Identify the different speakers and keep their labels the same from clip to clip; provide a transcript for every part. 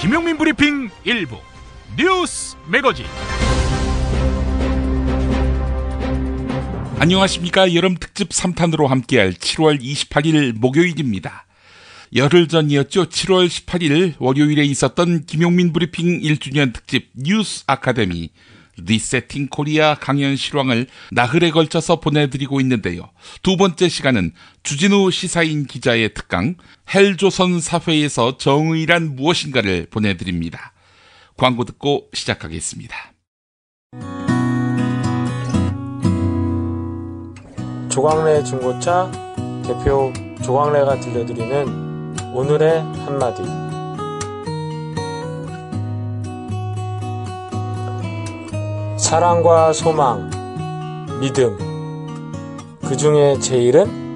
Speaker 1: 김용민 브리핑 일부 뉴스 매거진.
Speaker 2: 안녕하십니까. 여름 특집 3탄으로 함께할 7월 28일 목요일입니다. 열흘 전이었죠. 7월 18일 월요일에 있었던 김용민 브리핑 1주년 특집 뉴스 아카데미 리세팅 코리아 강연 실황을 나흘에 걸쳐서 보내드리고 있는데요. 두 번째 시간은 주진우 시사인 기자의 특강 헬조선 사회에서 정의란 무엇인가를 보내드립니다. 광고 듣고 시작하겠습니다.
Speaker 3: 조광래 중고차 대표 조광래가 들려드리는 오늘의 한마디. 사랑과 소망, 믿음, 그 중에 제일은?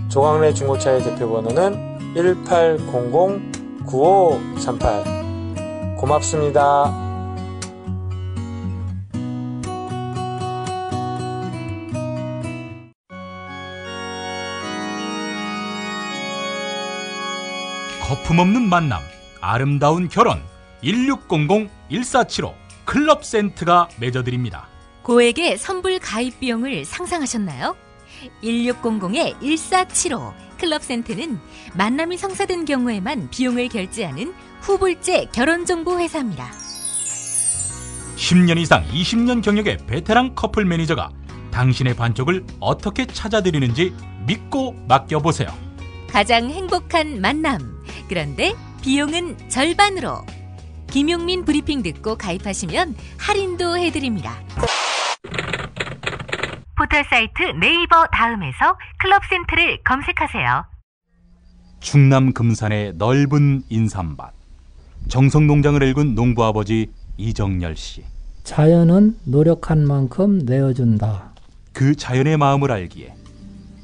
Speaker 3: 조광래 중고차의 대표번호는 1800-9538. 고맙습니다.
Speaker 1: 거품없는 만남, 아름다운 결혼 1600-1475 클럽센트가 맺어드립니다.
Speaker 4: 고액의 선불 가입 비용을 상상하셨나요? 1600-1475 클럽센트는 만남이 성사된 경우에만 비용을 결제하는 후불제 결혼정보 회사입니다.
Speaker 1: 10년 이상 20년 경력의 베테랑 커플 매니저가 당신의 반쪽을 어떻게 찾아드리는지 믿고 맡겨보세요.
Speaker 4: 가장 행복한 만남, 그런데 비용은 절반으로. 김용민 브리핑 듣고 가입하시면 할인도 해드립니다. 포털사이트 네이버 다음에서 클럽센트를 검색하세요.
Speaker 1: 충남 금산의 넓은 인삼밭, 정성농장을 일군 농부아버지 이정열 씨.
Speaker 5: 자연은 노력한 만큼 내어준다.
Speaker 1: 그 자연의 마음을 알기에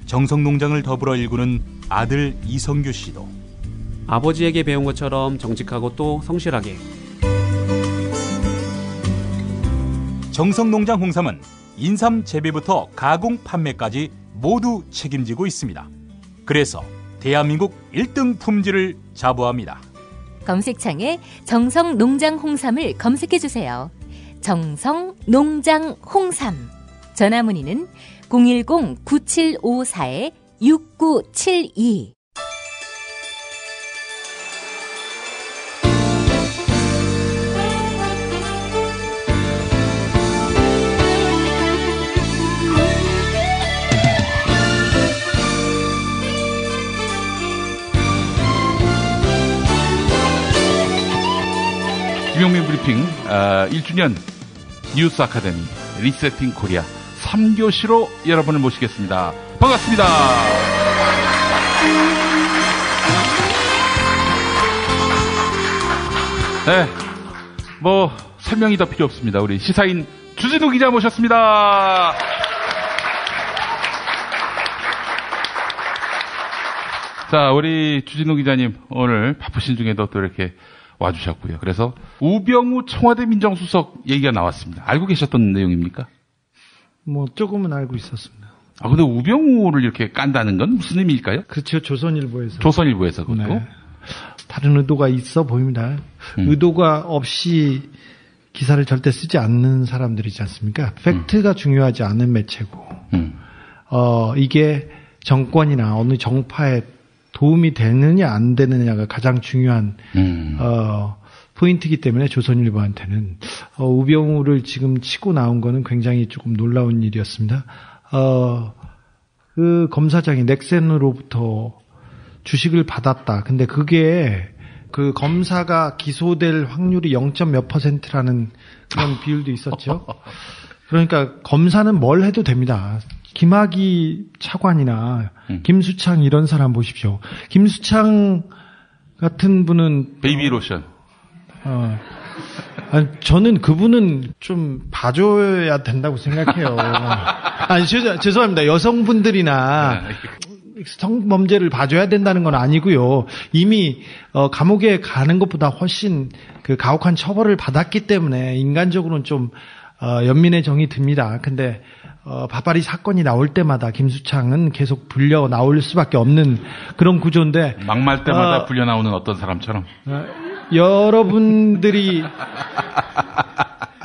Speaker 1: 정성농장을 더불어 일구는 아들 이성규 씨도
Speaker 6: 아버지에게 배운 것처럼 정직하고 또 성실하게.
Speaker 1: 정성농장 홍삼은 인삼 재배부터 가공 판매까지 모두 책임지고 있습니다. 그래서 대한민국 1등 품질을 자부합니다.
Speaker 4: 검색창에 정성농장 홍삼을 검색해주세요. 정성농장 홍삼. 전화문의는 010-9754-6972.
Speaker 2: 김용민 브리핑 1주년 뉴스 아카데미 리세팅 코리아 3교시로 여러분을 모시겠습니다. 반갑습니다. 네, 뭐 설명이 더 필요 없습니다. 우리 시사인 주진우 기자 모셨습니다. 자, 우리 주진우 기자님 오늘 바쁘신 중에도 또 이렇게 와주셨고요. 그래서 우병우 청와대 민정수석 얘기가 나왔습니다. 알고 계셨던 내용입니까?
Speaker 7: 뭐 조금은 알고 있었습니다.
Speaker 2: 아, 근데 우병우를 이렇게 깐다는 건 무슨 의미일까요?
Speaker 7: 그렇죠. 조선일보에서.
Speaker 2: 조선일보에서 그것도.
Speaker 7: 네. 다른 의도가 있어 보입니다. 의도가 없이 기사를 절대 쓰지 않는 사람들이지 않습니까? 팩트가 중요하지 않은 매체고, 이게 정권이나 어느 정파에 도움이 되느냐 안 되느냐가 가장 중요한 포인트이기 때문에 조선일보한테는 우병우를 지금 치고 나온 거는 굉장히 조금 놀라운 일이었습니다. 그 검사장이 넥센으로부터 주식을 받았다. 근데 그게 그 검사가 기소될 확률이 0.몇 %라는 그런 비율도 있었죠. 그러니까 검사는 뭘 해도 됩니다. 김학의 차관이나 김수창 이런 사람 보십시오. 김수창 같은 분은
Speaker 2: 베이비 로션.
Speaker 7: 아니, 저는 그분은 좀 봐줘야 된다고 생각해요. 아니 죄송합니다. 여성분들이나 성범죄를 봐줘야 된다는 건 아니고요. 이미 감옥에 가는 것보다 훨씬 그 가혹한 처벌을 받았기 때문에 인간적으로는 좀 연민의 정이 듭니다. 근데 바바리 사건이 나올 때마다 김수창은 계속 불려 나올 수밖에 없는 그런 구조인데
Speaker 2: 막말 때마다 불려 나오는 어떤 사람처럼
Speaker 7: 여러분들이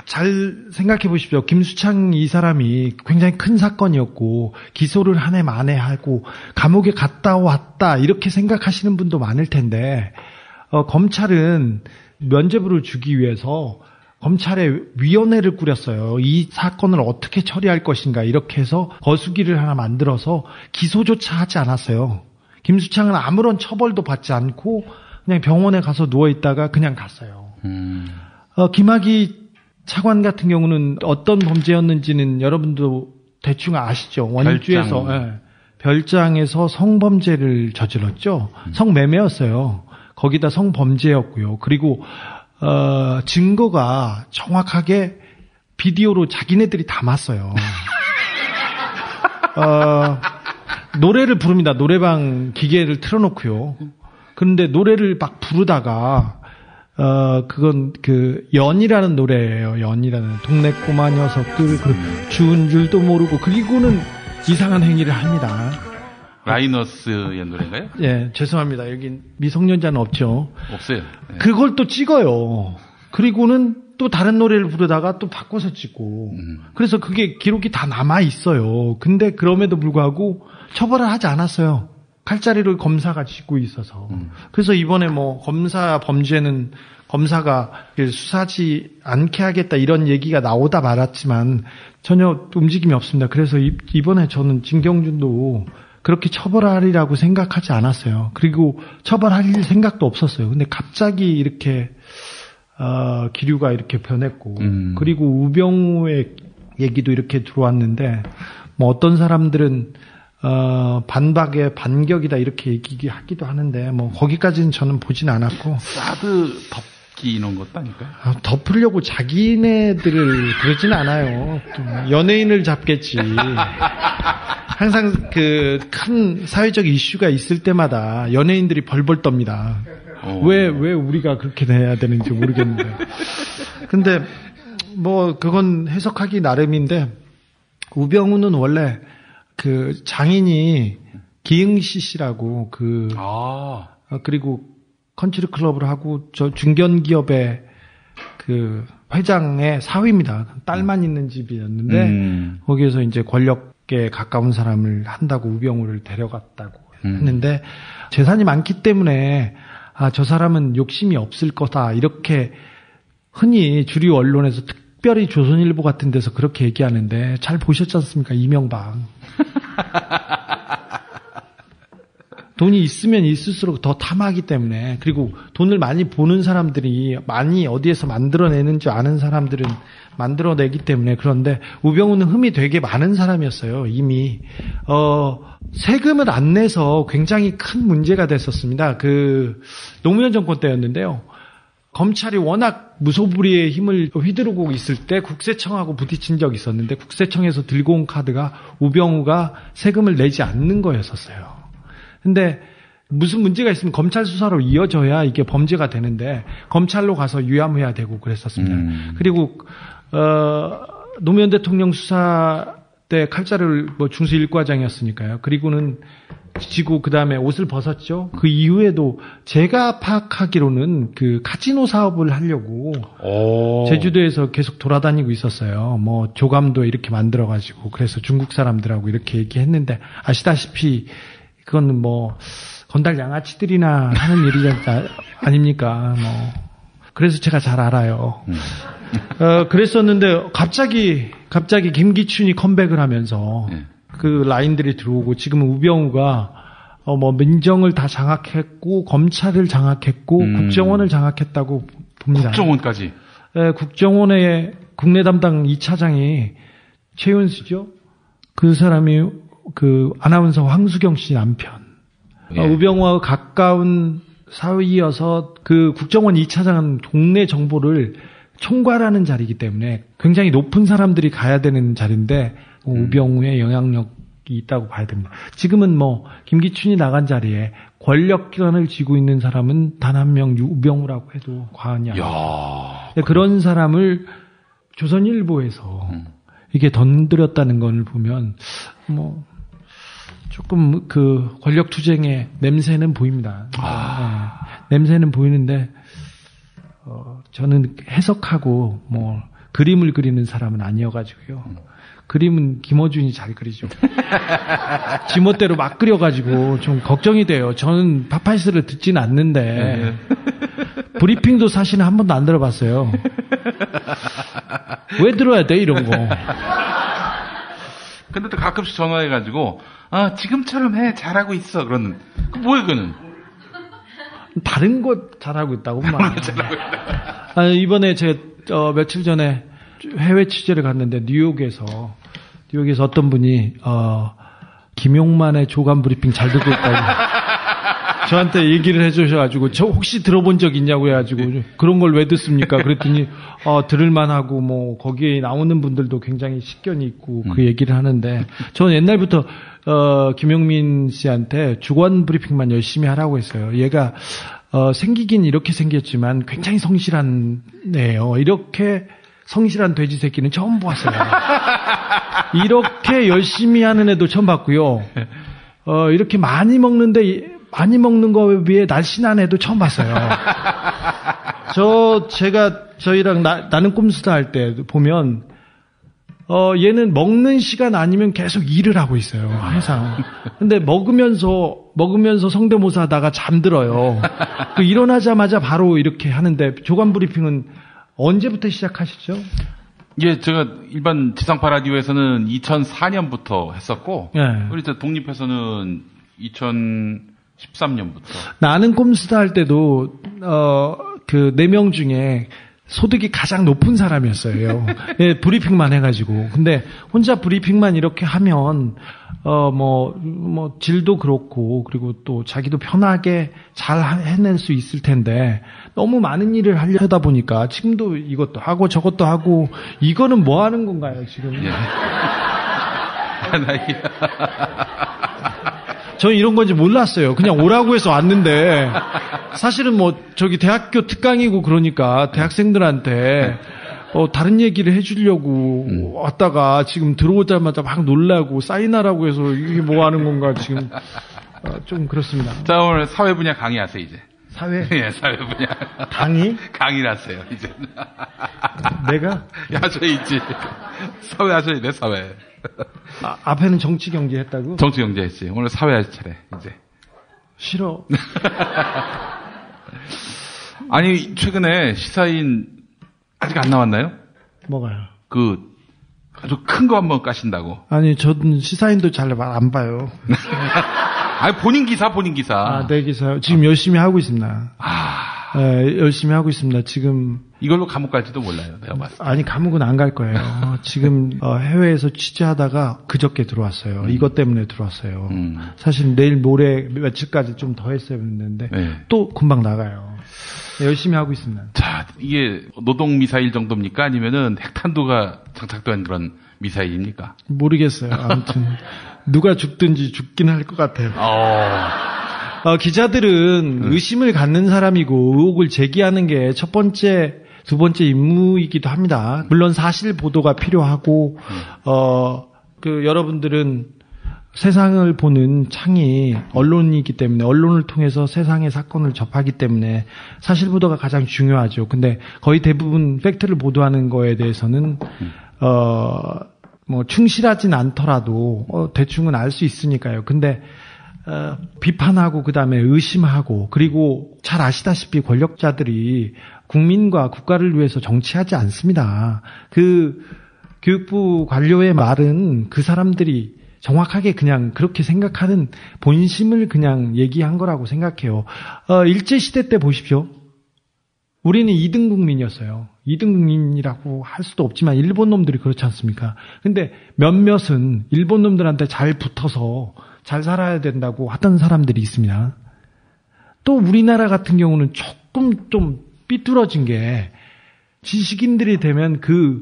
Speaker 7: 잘 생각해 보십시오. 김수창 이 사람이 굉장히 큰 사건이었고 기소를 한 해 만에 하고 감옥에 갔다 왔다 이렇게 생각하시는 분도 많을 텐데 검찰은 면죄부를 주기 위해서 검찰에 위원회를 꾸렸어요. 이 사건을 어떻게 처리할 것인가 이렇게 해서 거수기를 하나 만들어서 기소조차 하지 않았어요. 김수창은 아무런 처벌도 받지 않고 그냥 병원에 가서 누워있다가 그냥 갔어요. 김학의 차관 같은 경우는 어떤 범죄였는지는 여러분도 대충 아시죠. 원주에서 별장에서 성범죄를 저질렀죠. 성매매였어요. 거기다 성범죄였고요. 그리고 증거가 정확하게 비디오로 자기네들이 담았어요. 노래를 부릅니다. 노래방 기계를 틀어놓고요. 그런데 노래를 막 부르다가 그건 연이라는 노래예요. 연이라는 동네 꼬마 녀석들 추운 줄도 모르고 그리고는 이상한 행위를 합니다.
Speaker 2: 라이너스의 노래인가요?
Speaker 7: 예, 죄송합니다. 여기 미성년자는 없죠.
Speaker 2: 없어요. 네.
Speaker 7: 그걸 또 찍어요. 그리고는 또 다른 노래를 부르다가 또 바꿔서 찍고. 그래서 그게 기록이 다 남아 있어요. 근데 그럼에도 불구하고 처벌을 하지 않았어요. 칼자리를 검사가 쥐고 있어서. 그래서 이번에 검사 범죄는 검사가 수사하지 않게 하겠다 이런 얘기가 나오다 말았지만 전혀 움직임이 없습니다. 그래서 이번에 저는 진경준도 그렇게 처벌하리라고 생각하지 않았어요. 그리고 처벌할 생각도 없었어요. 근데 갑자기 이렇게 기류가 이렇게 변했고 그리고 우병우의 얘기도 이렇게 들어왔는데 어떤 사람들은 반박의 반격이다 이렇게 얘기하기도 하는데 거기까지는 저는 보진 않았고
Speaker 2: 사드 덮기 이런 것도 아닐까요?
Speaker 7: 덮으려고 자기네들을 그러진 않아요. 연예인을 잡겠지. 항상 큰 사회적 이슈가 있을 때마다 연예인들이 벌벌 떱니다. 왜 우리가 그렇게 해야 되는지 모르겠는데. 근데 그건 해석하기 나름인데 우병우는 원래 장인이 기흥시 씨라고 그리고 컨트리 클럽을 하고 저 중견기업의 회장의 사위입니다. 딸만 있는 집이었는데 거기에서 이제 권력에 가까운 사람을 한다고 우병우를 데려갔다고 했는데 재산이 많기 때문에 저 사람은 욕심이 없을 거다 이렇게 흔히 주류 언론에서 특별히 조선일보 같은 데서 그렇게 얘기하는데 잘 보셨지 않습니까? 이명박. 돈이 있으면 있을수록 더 탐하기 때문에 그리고 돈을 많이 보는 사람들이 많이 어디에서 만들어내는지 아는 사람들은 만들어내기 때문에 그런데 우병우는 흠이 되게 많은 사람이었어요. 이미 세금을 안 내서 굉장히 큰 문제가 됐었습니다. 노무현 정권 때였는데요. 검찰이 워낙 무소불위의 힘을 휘두르고 있을 때 국세청하고 부딪힌 적이 있었는데 국세청에서 들고 온 카드가 우병우가 세금을 내지 않는 거였었어요. 근데 무슨 문제가 있으면 검찰 수사로 이어져야 이게 범죄가 되는데 검찰로 가서 유야무야 되고 그랬었습니다. 그리고 노무현 대통령 수사 때 칼자를 중수 1과장이었으니까요. 그리고는 지고 그 다음에 옷을 벗었죠. 그 이후에도 제가 파악하기로는 카지노 사업을 하려고 제주도에서 계속 돌아다니고 있었어요. 조감도 이렇게 만들어가지고 그래서 중국 사람들하고 이렇게 얘기했는데 아시다시피 그건 건달 양아치들이나 하는 일이 아닙니까? 그래서 제가 잘 알아요. 그랬었는데 갑자기 김기춘이 컴백을 하면서 그 라인들이 들어오고 지금 우병우가 민정을 다 장악했고 검찰을 장악했고 국정원을 장악했다고 봅니다.
Speaker 2: 국정원까지.
Speaker 7: 네, 국정원의 국내 담당 2차장이 최윤수죠. 그 사람이 아나운서 황수경 씨 남편. 우병우와 가까운 사위여서 국정원 2차장은 동네 정보를 총괄하는 자리이기 때문에 굉장히 높은 사람들이 가야 되는 자리인데 우병우의 영향력이 있다고 봐야 됩니다. 지금은 김기춘이 나간 자리에 권력기관을 쥐고 있는 사람은 단 한 명 우병우라고 해도 과언이 아닙니다. 그런 사람을 조선일보에서 이게 던드렸다는 걸 보면 뭐 조금 그 권력 투쟁의 냄새는 보입니다. 네. 냄새는 보이는데 저는 해석하고 뭐 그림을 그리는 사람은 아니어가지고요. 그림은 김어준이 잘 그리죠. 지멋대로 막 그려가지고 좀 걱정이 돼요. 저는 파파이스를 듣지는 않는데 브리핑도 사실은 한 번도 안 들어봤어요. 왜 들어야 돼 이런 거.
Speaker 2: 근데 또 가끔씩 전화해가지고 지금처럼 해 잘하고 있어 그러는 뭐야 그거는
Speaker 7: 다른 거 잘하고 있다고 막. 이번에 제가 며칠 전에 해외 취재를 갔는데 뉴욕에서 어떤 분이 김용만의 조간 브리핑 잘 듣고 있다고 저한테 얘기를 해주셔가지고 저 혹시 들어본 적 있냐고 해가지고 그런 걸 왜 듣습니까? 그랬더니 들을만하고 뭐 거기에 나오는 분들도 굉장히 식견이 있고 그 얘기를 하는데 저는 옛날부터 김용민 씨한테 주간 브리핑만 열심히 하라고 했어요. 얘가 생기긴 이렇게 생겼지만 굉장히 성실한 애예요. 이렇게 성실한 돼지 새끼는 처음 보았어요. 이렇게 열심히 하는 애도 처음 봤고요. 이렇게 많이 먹는 거에 비해 날씬한 애도 처음 봤어요. 제가 저희랑 나는 꼼수다 할 때 보면 얘는 먹는 시간 아니면 계속 일을 하고 있어요. 항상. 근데 먹으면서 성대모사 하다가 잠들어요. 일어나자마자 바로 이렇게 하는데 조간 브리핑은 언제부터 시작하시죠?
Speaker 2: 예, 제가 일반 지상파 라디오에서는 2004년부터 했었고,
Speaker 7: 네.
Speaker 2: 우리 독립해서는 2013년부터.
Speaker 7: 나는 꼼수다 할 때도, 4명 중에 소득이 가장 높은 사람이었어요. 예, 브리핑만 해가지고. 근데 혼자 브리핑만 이렇게 하면, 질도 그렇고, 그리고 또 자기도 편하게 잘 해낼 수 있을 텐데, 너무 많은 일을 하려다 보니까 지금도 이것도 하고 저것도 하고, 이거는 뭐 하는 건가요, 지금?
Speaker 2: 예.
Speaker 7: 저는 이런 건지 몰랐어요. 그냥 오라고 해서 왔는데, 사실은 대학교 특강이고 그러니까 대학생들한테, 다른 얘기를 해주려고 왔다가 지금 들어오자마자 막 놀라고 사인하라고 해서 이게 뭐 하는 건가 지금, 좀 그렇습니다.
Speaker 2: 자, 오늘 사회 분야 강의하세요, 이제.
Speaker 7: 사회?
Speaker 2: 예, 사회 분야.
Speaker 7: 강의?
Speaker 2: 강의를 하세요, 이제.
Speaker 7: 내가?
Speaker 2: 하셔야지. 사회 하셔야 돼, 사회.
Speaker 7: 앞에는 정치 경제 했다고?
Speaker 2: 정치 경제 했지. 오늘 사회 할 차례, 이제.
Speaker 7: 싫어.
Speaker 2: 아니, 최근에 시사인 아직 안 나왔나요?
Speaker 7: 뭐가요?
Speaker 2: 아주 큰 거 한번 까신다고.
Speaker 7: 아니, 저는 시사인도 잘 안 봐요.
Speaker 2: 아니, 본인 기사.
Speaker 7: 내 기사요? 지금 열심히 하고 있습니다. 네, 열심히 하고 있습니다. 지금.
Speaker 2: 이걸로 감옥 갈지도 몰라요, 내가 봤을 때.
Speaker 7: 아니, 감옥은 안 갈 거예요. 지금, 해외에서 취재하다가 그저께 들어왔어요. 이것 때문에 들어왔어요. 사실 내일 모레 며칠까지 좀 더 했어야 했는데,
Speaker 2: 네.
Speaker 7: 또 금방 나가요. 네, 열심히 하고 있습니다.
Speaker 2: 자, 이게 노동 미사일 정도입니까? 아니면은 핵탄두가 장착된 그런 미사일입니까?
Speaker 7: 모르겠어요. 아무튼, 누가 죽든지 죽긴 할 것 같아요. 기자들은 의심을 갖는 사람이고 의혹을 제기하는 게 첫 번째, 두 번째 임무이기도 합니다. 물론 사실 보도가 필요하고, 여러분들은 세상을 보는 창이 언론이기 때문에 언론을 통해서 세상의 사건을 접하기 때문에 사실 보도가 가장 중요하죠. 근데 거의 대부분 팩트를 보도하는 거에 대해서는, 충실하진 않더라도, 대충은 알 수 있으니까요. 근데, 비판하고 그다음에 의심하고 그리고 잘 아시다시피 권력자들이 국민과 국가를 위해서 정치하지 않습니다. 그 교육부 관료의 말은 그 사람들이 정확하게 그냥 그렇게 생각하는 본심을 그냥 얘기한 거라고 생각해요. 일제시대 때 보십시오. 우리는 2등 국민이었어요. 2등 국민이라고 할 수도 없지만 일본 놈들이 그렇지 않습니까? 근데 몇몇은 일본 놈들한테 잘 붙어서 잘 살아야 된다고 하던 사람들이 있습니다. 또 우리나라 같은 경우는 조금 좀 삐뚤어진 게 지식인들이 되면 그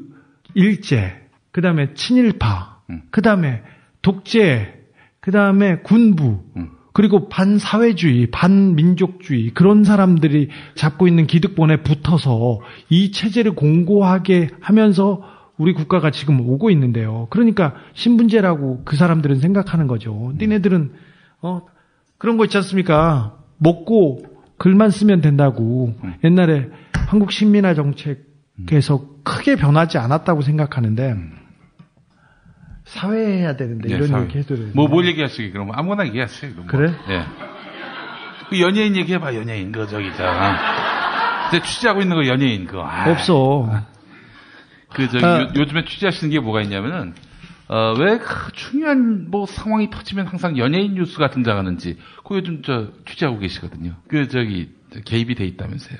Speaker 7: 일제, 그 다음에 친일파, 그 다음에 독재, 그 다음에 군부, 그리고 반사회주의, 반민족주의 그런 사람들이 잡고 있는 기득권에 붙어서 이 체제를 공고하게 하면서 우리 국가가 지금 오고 있는데요. 그러니까 신분제라고 그 사람들은 생각하는 거죠. 니네들은 그런 거 있지 않습니까? 먹고 글만 쓰면 된다고. 옛날에 한국 신민화 정책에서 크게 변하지 않았다고 생각하는데 사회해야 되는데 이런
Speaker 2: 사회.
Speaker 7: 얘기 해도
Speaker 2: 뭘 얘기하시게 그러면 아무거나 얘기하세요. 그러면.
Speaker 7: 그래?
Speaker 2: 예. 그 연예인 얘기해봐. 연예인 그 저기 제가 취재하고 있는 거 연예인 그거.
Speaker 7: 없어.
Speaker 2: 요즘에 취재하시는 게 뭐가 있냐면은 왜 중요한 뭐 상황이 터지면 항상 연예인 뉴스가 등장하는지 그 요즘 취재하고 계시거든요. 그 개입이 돼 있다면서요.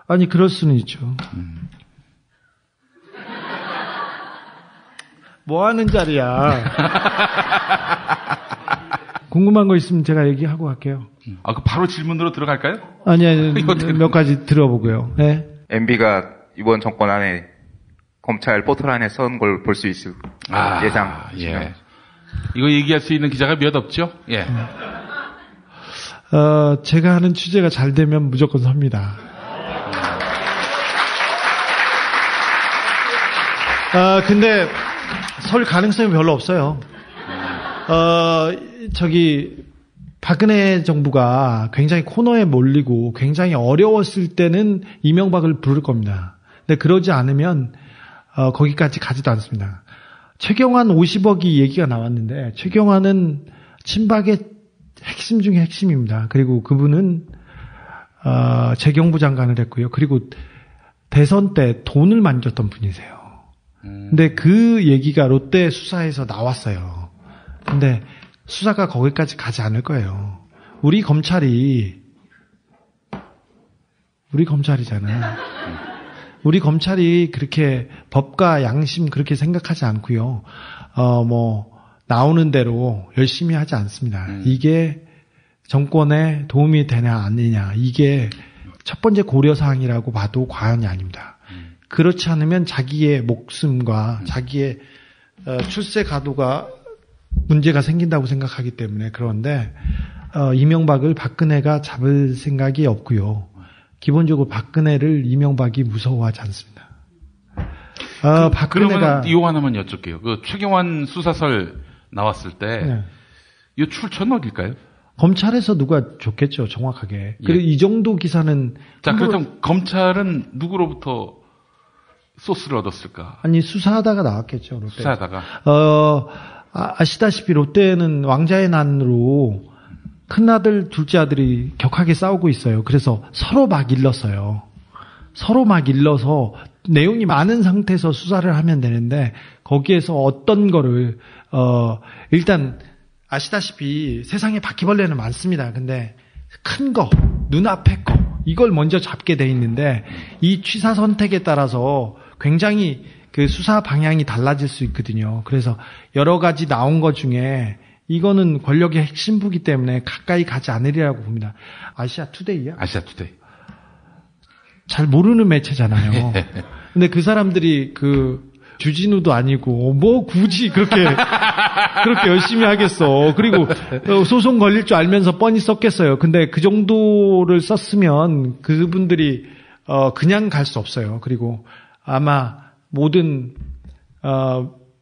Speaker 7: 아니 그럴 수는 있죠. 뭐 하는 자리야. 궁금한 거 있으면 제가 얘기하고 갈게요.
Speaker 2: 그 바로 질문으로 들어갈까요?
Speaker 7: 아니 몇 가지 들어보고요. 네.
Speaker 8: MB가 이번 정권 안에 검찰 포털 안에 선 걸 볼 수 있을 예상.
Speaker 2: 예. 이거 얘기할 수 있는 기자가 몇 없죠? 예.
Speaker 7: 제가 하는 취재가 잘 되면 무조건 섭니다. 근데 설 가능성이 별로 없어요. 박근혜 정부가 굉장히 코너에 몰리고 굉장히 어려웠을 때는 이명박을 부를 겁니다. 근데 그러지 않으면 거기까지 가지도 않습니다. 최경환 50억이 얘기가 나왔는데 최경환은 친박의 핵심 중에 핵심입니다. 그리고 그분은 재경부 장관을 했고요. 그리고 대선 때 돈을 만졌던 분이세요. 근데 그 얘기가 롯데 수사에서 나왔어요. 근데 수사가 거기까지 가지 않을 거예요. 우리 검찰이잖아. 우리 검찰이 그렇게 법과 양심 그렇게 생각하지 않고요. 나오는 대로 열심히 하지 않습니다. 이게 정권에 도움이 되냐 아니냐 이게 첫 번째 고려사항이라고 봐도 과언이 아닙니다. 그렇지 않으면 자기의 목숨과 자기의 출세 가도가 문제가 생긴다고 생각하기 때문에 그런데 이명박을 박근혜가 잡을 생각이 없고요. 기본적으로 박근혜를 이명박이 무서워하지 않습니다. 박근혜가
Speaker 2: 그러면 이거 하나만 여쭐게요. 그 최경환 수사설 나왔을 때 이 출처는 어딜까요?
Speaker 7: 검찰에서 누가 줬겠죠, 정확하게. 그리고 이 정도 기사는
Speaker 2: 그렇다면 검찰은 누구로부터 소스를 얻었을까?
Speaker 7: 아니 수사하다가 나왔겠죠. 롯데.
Speaker 2: 수사하다가.
Speaker 7: 아시다시피 롯데는 왕자의 난으로 큰아들, 둘째 아들이 격하게 싸우고 있어요. 그래서 서로 막 일렀어요. 서로 막 일러서 내용이 많은 상태에서 수사를 하면 되는데 거기에서 어떤 거를 일단 아시다시피 세상에 바퀴벌레는 많습니다. 근데 큰 거, 눈앞에 거 이걸 먼저 잡게 돼 있는데 이 취사 선택에 따라서 굉장히 그 수사 방향이 달라질 수 있거든요. 그래서 여러 가지 나온 것 중에 이거는 권력의 핵심부기 때문에 가까이 가지 않으리라고 봅니다. 아시아투데이요?
Speaker 2: 아시아투데이.
Speaker 7: 잘 모르는 매체잖아요. 근데 그 사람들이 주진우도 아니고 뭐 굳이 그렇게 열심히 하겠어. 그리고 소송 걸릴 줄 알면서 뻔히 썼겠어요. 근데 그 정도를 썼으면 그분들이 그냥 갈 수 없어요. 그리고 아마 모든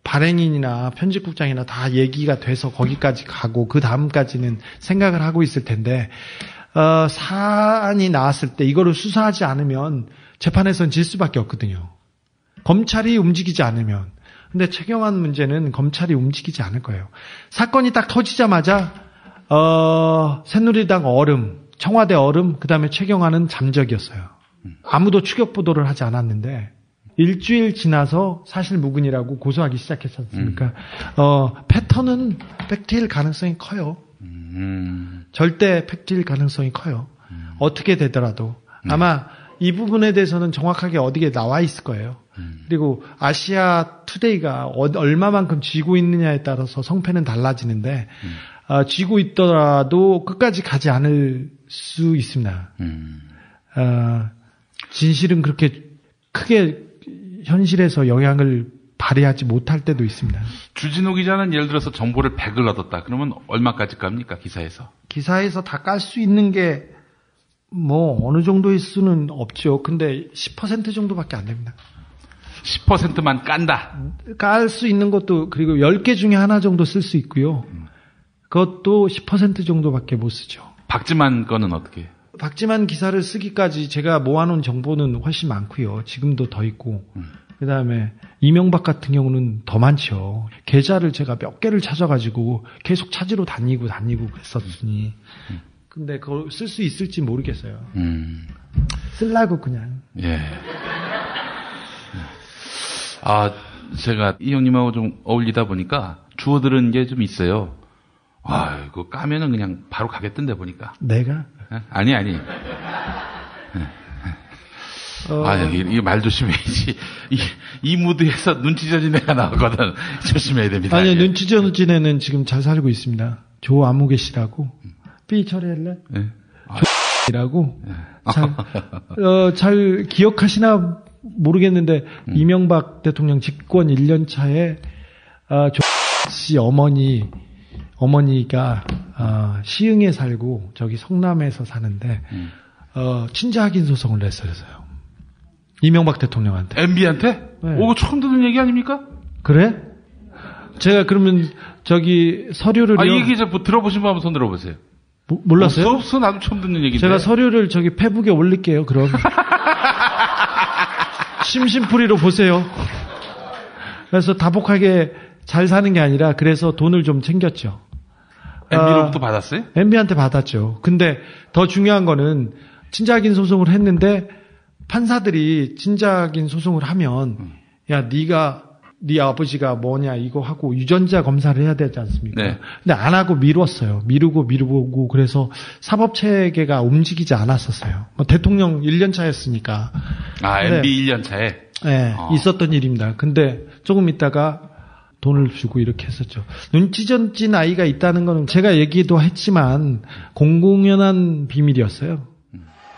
Speaker 7: 발행인이나 편집국장이나 다 얘기가 돼서 거기까지 가고 그 다음까지는 생각을 하고 있을 텐데 사안이 나왔을 때 이거를 수사하지 않으면 재판에서는 질 수밖에 없거든요. 검찰이 움직이지 않으면. 근데 최경환 문제는 검찰이 움직이지 않을 거예요. 사건이 딱 터지자마자 새누리당 얼음, 청와대 얼음, 그다음에 최경환은 잠적이었어요. 아무도 추격 보도를 하지 않았는데 일주일 지나서 사실무근이라고 고소하기 시작했지 않습니까? 패턴은 팩트일 가능성이 커요. 절대 팩트일 가능성이 커요. 어떻게 되더라도. 아마 이 부분에 대해서는 정확하게 어디에 나와 있을 거예요. 그리고 아시아 투데이가 얼마만큼 쥐고 있느냐에 따라서 성패는 달라지는데 쥐고 있더라도 끝까지 가지 않을 수 있습니다. 진실은 그렇게 크게 현실에서 영향을 발휘하지 못할 때도 있습니다.
Speaker 2: 주진우 기자는 예를 들어서 정보를 100을 얻었다. 그러면 얼마까지 갑니까? 기사에서.
Speaker 7: 기사에서 다 깔 수 있는 게 뭐 어느 정도일 수는 없죠. 근데 10% 정도밖에 안 됩니다.
Speaker 2: 10%만 깐다.
Speaker 7: 깔 수 있는 것도 그리고 10개 중에 하나 정도 쓸 수 있고요. 그것도 10% 정도밖에 못 쓰죠.
Speaker 2: 박지만 거는 어떻게 해요?
Speaker 7: 박지만 기사를 쓰기까지 제가 모아놓은 정보는 훨씬 많고요. 지금도 더 있고. 그다음에 이명박 같은 경우는 더 많죠. 계좌를 제가 몇 개를 찾아가지고 계속 찾으러 다니고 그랬었으니. 근데 그걸 쓸 수 있을지 모르겠어요. 쓰려고 그냥.
Speaker 2: 예. 아, 제가 이 형님하고 좀 어울리다 보니까 주워들은 게 좀 있어요. 아, 그거 까면은 그냥 바로 가겠던데 보니까.
Speaker 7: 내가?
Speaker 2: 아니. 이 말 조심해야지. 이 무드에서 눈치져진 애가 나왔거든. 조심해야 됩니다.
Speaker 7: 아니요,
Speaker 2: 예.
Speaker 7: 눈치져진 애는 지금 잘 살고 있습니다. 조아무개 씨라고. 삐 처리할래?
Speaker 2: 예.
Speaker 7: 이라고. 잘 기억하시나 모르겠는데, 이명박 대통령 집권 1년 차에, 조 씨 어머니가, 시흥에 살고, 저기 성남에서 사는데, 친자 확인 소송을 냈어요. 이명박 대통령한테.
Speaker 2: MB한테?
Speaker 7: 네.
Speaker 2: 오, 처음 듣는 얘기 아닙니까?
Speaker 7: 그래? 제가 그러면 저기 서류를
Speaker 2: 이 얘기 좀 들어보신 분 한번 손 들어보세요.
Speaker 7: 몰랐어요?
Speaker 2: 없어 나도 처음 듣는 얘기인데.
Speaker 7: 제가 서류를 저기 페북에 올릴게요. 그럼 심심풀이로 보세요. 그래서 다복하게 잘 사는 게 아니라 그래서 돈을 좀 챙겼죠.
Speaker 2: MB로부터 받았어요?
Speaker 7: MB한테 받았죠. 근데 더 중요한 거는 친자확인 소송을 했는데 판사들이 친자확인 소송을 하면 야 네 아버지가 뭐냐 이거 하고 유전자 검사를 해야 되지 않습니까?
Speaker 2: 네.
Speaker 7: 근데 안 하고 미뤘어요. 미루고 그래서 사법체계가 움직이지 않았었어요. 뭐 대통령 1년 차였으니까.
Speaker 2: MB 1년 차에?
Speaker 7: 네, 있었던 일입니다. 근데 조금 있다가 돈을 주고 이렇게 했었죠. 눈치전진 아이가 있다는 거는 제가 얘기도 했지만 공공연한 비밀이었어요.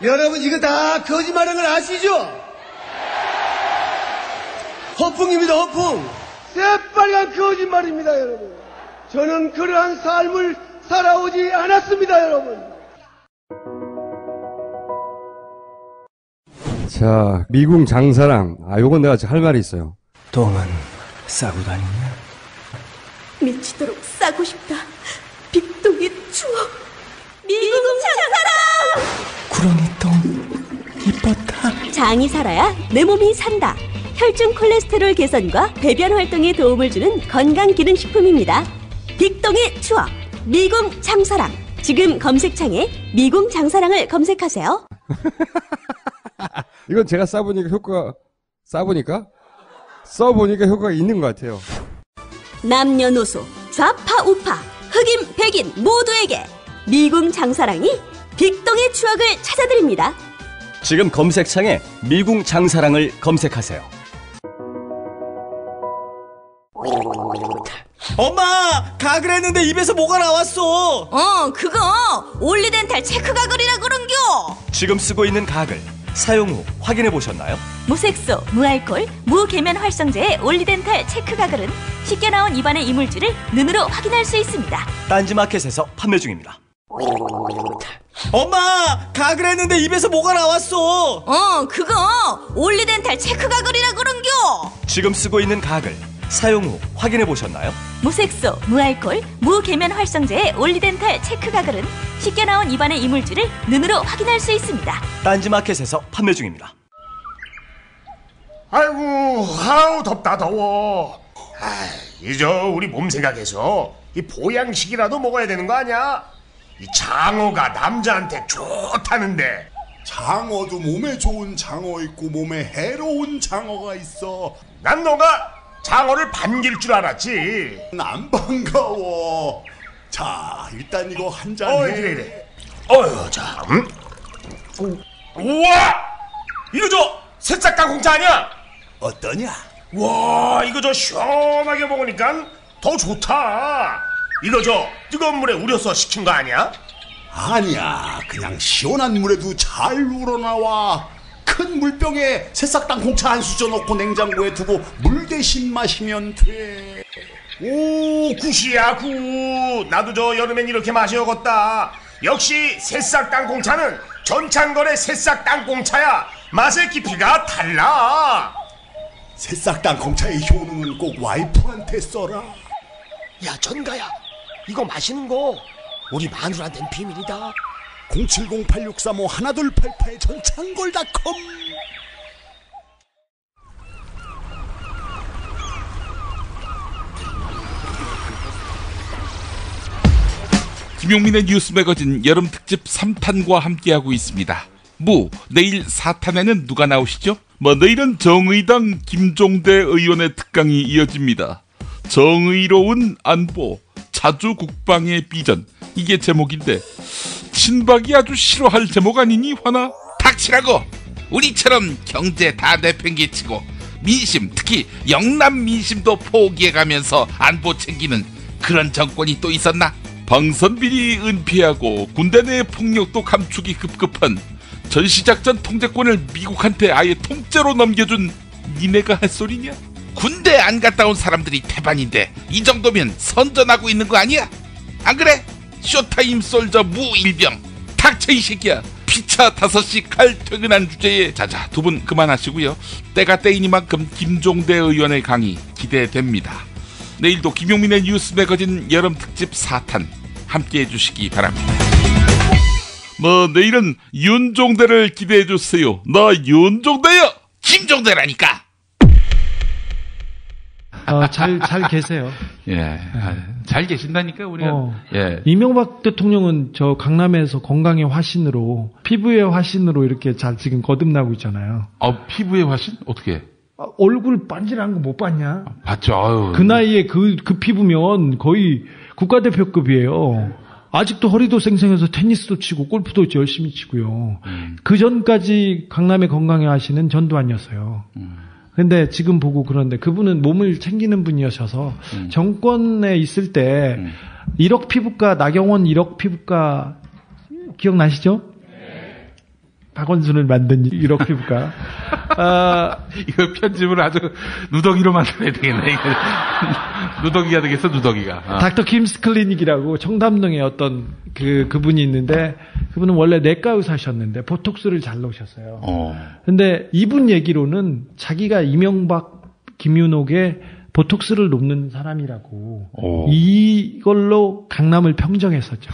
Speaker 9: 여러분 이거 다 거짓말인 걸 아시죠? 허풍입니다, 허풍. 새빨간 거짓말입니다, 여러분. 저는 그러한 삶을 살아오지 않았습니다, 여러분.
Speaker 10: 자, 미궁 장사랑. 요건 내가 할 말이 있어요.
Speaker 9: 똥은 싸고 다니냐?
Speaker 11: 미치도록 싸고 싶다. 빅동의 추억. 미궁 장사랑!
Speaker 9: 구렁이 똥 이뻤다.
Speaker 11: 장이 살아야 내 몸이 산다. 혈중 콜레스테롤 개선과 배변 활동에 도움을 주는 건강기능식품입니다. 빅동의 추억, 미궁 장사랑. 지금 검색창에 미궁 장사랑을 검색하세요.
Speaker 10: 이건 제가 써보니까 효과가 있는 것 같아요.
Speaker 11: 남녀노소, 좌파 우파, 흑인 백인 모두에게 미궁 장사랑이 빅동의 추억을 찾아드립니다.
Speaker 12: 지금 검색창에 미궁 장사랑을 검색하세요.
Speaker 9: 엄마! 가글 했는데 입에서 뭐가 나왔어!
Speaker 11: 그거 올리덴탈 체크 가글이라 그런겨!
Speaker 12: 지금 쓰고 있는 가글 사용 후 확인해 보셨나요?
Speaker 11: 무색소, 무알콜, 무계면 활성제의 올리덴탈 체크 가글은 쉽게 나온 입안의 이물질을 눈으로 확인할 수 있습니다.
Speaker 12: 딴지마켓에서 판매 중입니다.
Speaker 9: 엄마! 가글 했는데 입에서 뭐가 나왔어!
Speaker 11: 그거 올리덴탈 체크 가글이라 그런겨!
Speaker 12: 지금 쓰고 있는 가글 사용 후 확인해 보셨나요?
Speaker 11: 무색소, 무알콜, 무계면 활성제의 올리덴탈 체크 가글은 쉽게 나온 입안의 이물질을 눈으로 확인할 수 있습니다.
Speaker 12: 딴지마켓에서 판매 중입니다.
Speaker 13: 아이고, 덥다 더워. 이제 우리 몸 생각해서 이 보양식이라도 먹어야 되는 거 아니야? 이 장어가 남자한테 좋다는데.
Speaker 14: 장어도 몸에 좋은 장어 있고 몸에 해로운 장어가 있어.
Speaker 13: 난 너가 장어를 반길 줄 알았지.
Speaker 14: 안 반가워. 자, 일단 이거 한 잔 해.
Speaker 13: 이래. 자, 우와! 이거 새싹 땅콩차 아니야?
Speaker 14: 어떠냐?
Speaker 13: 와, 이거 시원하게 먹으니까 더 좋다. 이거 뜨거운 물에 우려서 식힌 거 아니야?
Speaker 14: 아니야, 그냥 시원한 물에도 잘 우러나와. 큰 물병에 새싹 땅콩차 한 수저 넣고 냉장고에 두고 물 대신 마시면 돼.
Speaker 13: 오, 굿이야, 굿. 나도 여름엔 이렇게 마셔야겠다. 역시 새싹 땅콩차는 전창걸의 새싹 땅콩차야. 맛의 깊이가 달라.
Speaker 14: 새싹 땅콩차의 효능은 꼭 와이프한테 써라.
Speaker 9: 야, 전가야, 이거 마시는 거 우리 마누라한테는 비밀이다.
Speaker 14: 070-8635-1288 전창걸닷컴.
Speaker 2: 김용민의 뉴스 매거진 여름 특집 3탄과 함께하고 있습니다. 내일 4탄에는 누가 나오시죠? 내일은 정의당 김종대 의원의 특강이 이어집니다. 정의로운 안보, 자주 국방의 비전. 이게 제목인데 친박이 아주 싫어할 제목 아니니 화나? 닥치라고! 우리처럼 경제 다 내팽개치고 민심, 특히 영남 민심도 포기해가면서 안보 챙기는 그런 정권이 또 있었나? 방선비리 은폐하고 군대 내 폭력도 감추기 급급한 전시작전 통제권을 미국한테 아예 통째로 넘겨준 니네가 할 소리냐? 군대 안 갔다 온 사람들이 태반인데 이 정도면 선전하고 있는 거 아니야? 안 그래? 쇼타임 솔저 무일병. 닥쳐 이 새끼야. 피차 5시 칼 퇴근한 주제에 자자 두 분 그만하시고요. 때가 때이니만큼 김종대 의원의 강의 기대됩니다. 내일도 김용민의 뉴스 매거진 여름 특집 4탄 함께해 주시기 바랍니다. 내일은 윤종대를 기대해 주세요. 나 윤종대야. 김종대라니까.
Speaker 7: 잘 계세요.
Speaker 2: 예, 잘 계신다니까 우리가. 예.
Speaker 7: 이명박 대통령은 저 강남에서 건강의 화신으로, 피부의 화신으로 이렇게 잘 지금 거듭나고 있잖아요.
Speaker 2: 피부의 화신? 어떻게?
Speaker 7: 얼굴 반질한 거 못 봤냐?
Speaker 2: 봤죠. 아유.
Speaker 7: 그 나이에 그 피부면 거의 국가대표급이에요. 아직도 허리도 쌩쌩해서 테니스도 치고 골프도 열심히 치고요. 그 전까지 강남의 건강의 화신은 전두환이었어요. 근데 지금 보고 그런데 그분은 몸을 챙기는 분이셔서 정권에 있을 때 1억 피부과, 나경원 1억 피부과 기억나시죠? 박원순을 만든 1억 피부과.
Speaker 2: 이거 편집을 아주 누더기로 만들어야 되겠네. 누더기가 되겠어, 누더기가.
Speaker 7: 닥터 킴스 클리닉이라고 청담동에 어떤 그분이 있는데, 그분은 원래 내과 의사셨는데 보톡스를 잘 넣으셨어요. 근데 이분 얘기로는 자기가 이명박, 김윤옥의 보톡스를 놓는 사람이라고 이걸로 강남을 평정했었죠.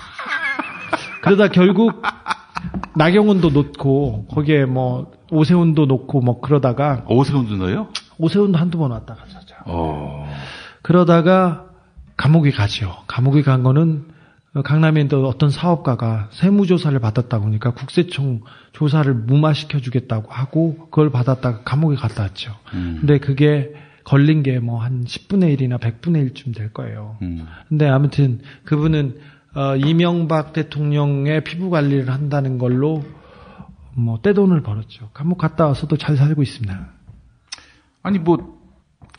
Speaker 7: 그러다 결국 나경원도 놓고 거기에 오세훈도 놓고 그러다가.
Speaker 2: 오세훈도 넣어요?
Speaker 7: 오세훈도 한두 번 왔다 갔었죠. 그러다가 감옥에 가죠. 감옥에 간 거는 강남에 있는 어떤 사업가가 세무조사를 받았다고 하니까 국세청 조사를 무마시켜 주겠다고 하고 그걸 받았다가 감옥에 갔다 왔죠. 근데 그게 걸린 게 한 10분의 1이나 100분의 1쯤 될 거예요. 근데 아무튼 그분은 이명박 대통령의 피부 관리를 한다는 걸로 떼돈을 벌었죠. 감옥 갔다 와서도 잘 살고 있습니다.
Speaker 2: 아니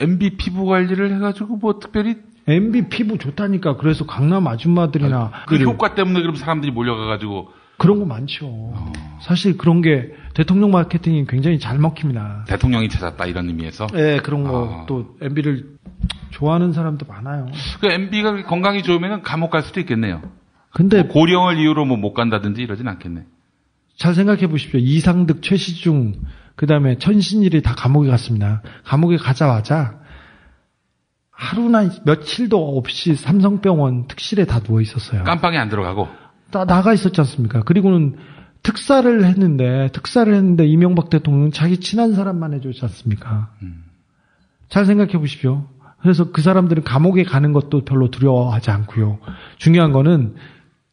Speaker 2: MB 피부 관리를 해가지고 특별히
Speaker 7: MB 피부 좋다니까. 그래서 강남 아줌마들이나
Speaker 2: 그 효과 때문에 그럼 사람들이 몰려가가지고
Speaker 7: 그런 거 많죠. 사실 그런 게 대통령 마케팅이 굉장히 잘 먹힙니다.
Speaker 2: 대통령이 찾았다 이런 의미에서.
Speaker 7: 네, 그런 거 또 MB를 좋아하는 사람도 많아요.
Speaker 2: 그 MB가 건강이 좋으면 감옥 갈 수도 있겠네요.
Speaker 7: 근데
Speaker 2: 고령을 이유로 못 간다든지 이러진 않겠네.
Speaker 7: 잘 생각해 보십시오. 이상득, 최시중, 그다음에 천신일이 다 감옥에 갔습니다. 감옥에 가자마자 하루나 며칠도 없이 삼성병원 특실에 다 누워 있었어요.
Speaker 2: 깜빵에 안 들어가고
Speaker 7: 다 나가 있었지 않습니까? 그리고는 특사를 했는데 이명박 대통령은 자기 친한 사람만 해줬지 않습니까? 잘 생각해 보십시오. 그래서 그 사람들은 감옥에 가는 것도 별로 두려워하지 않고요. 중요한 거는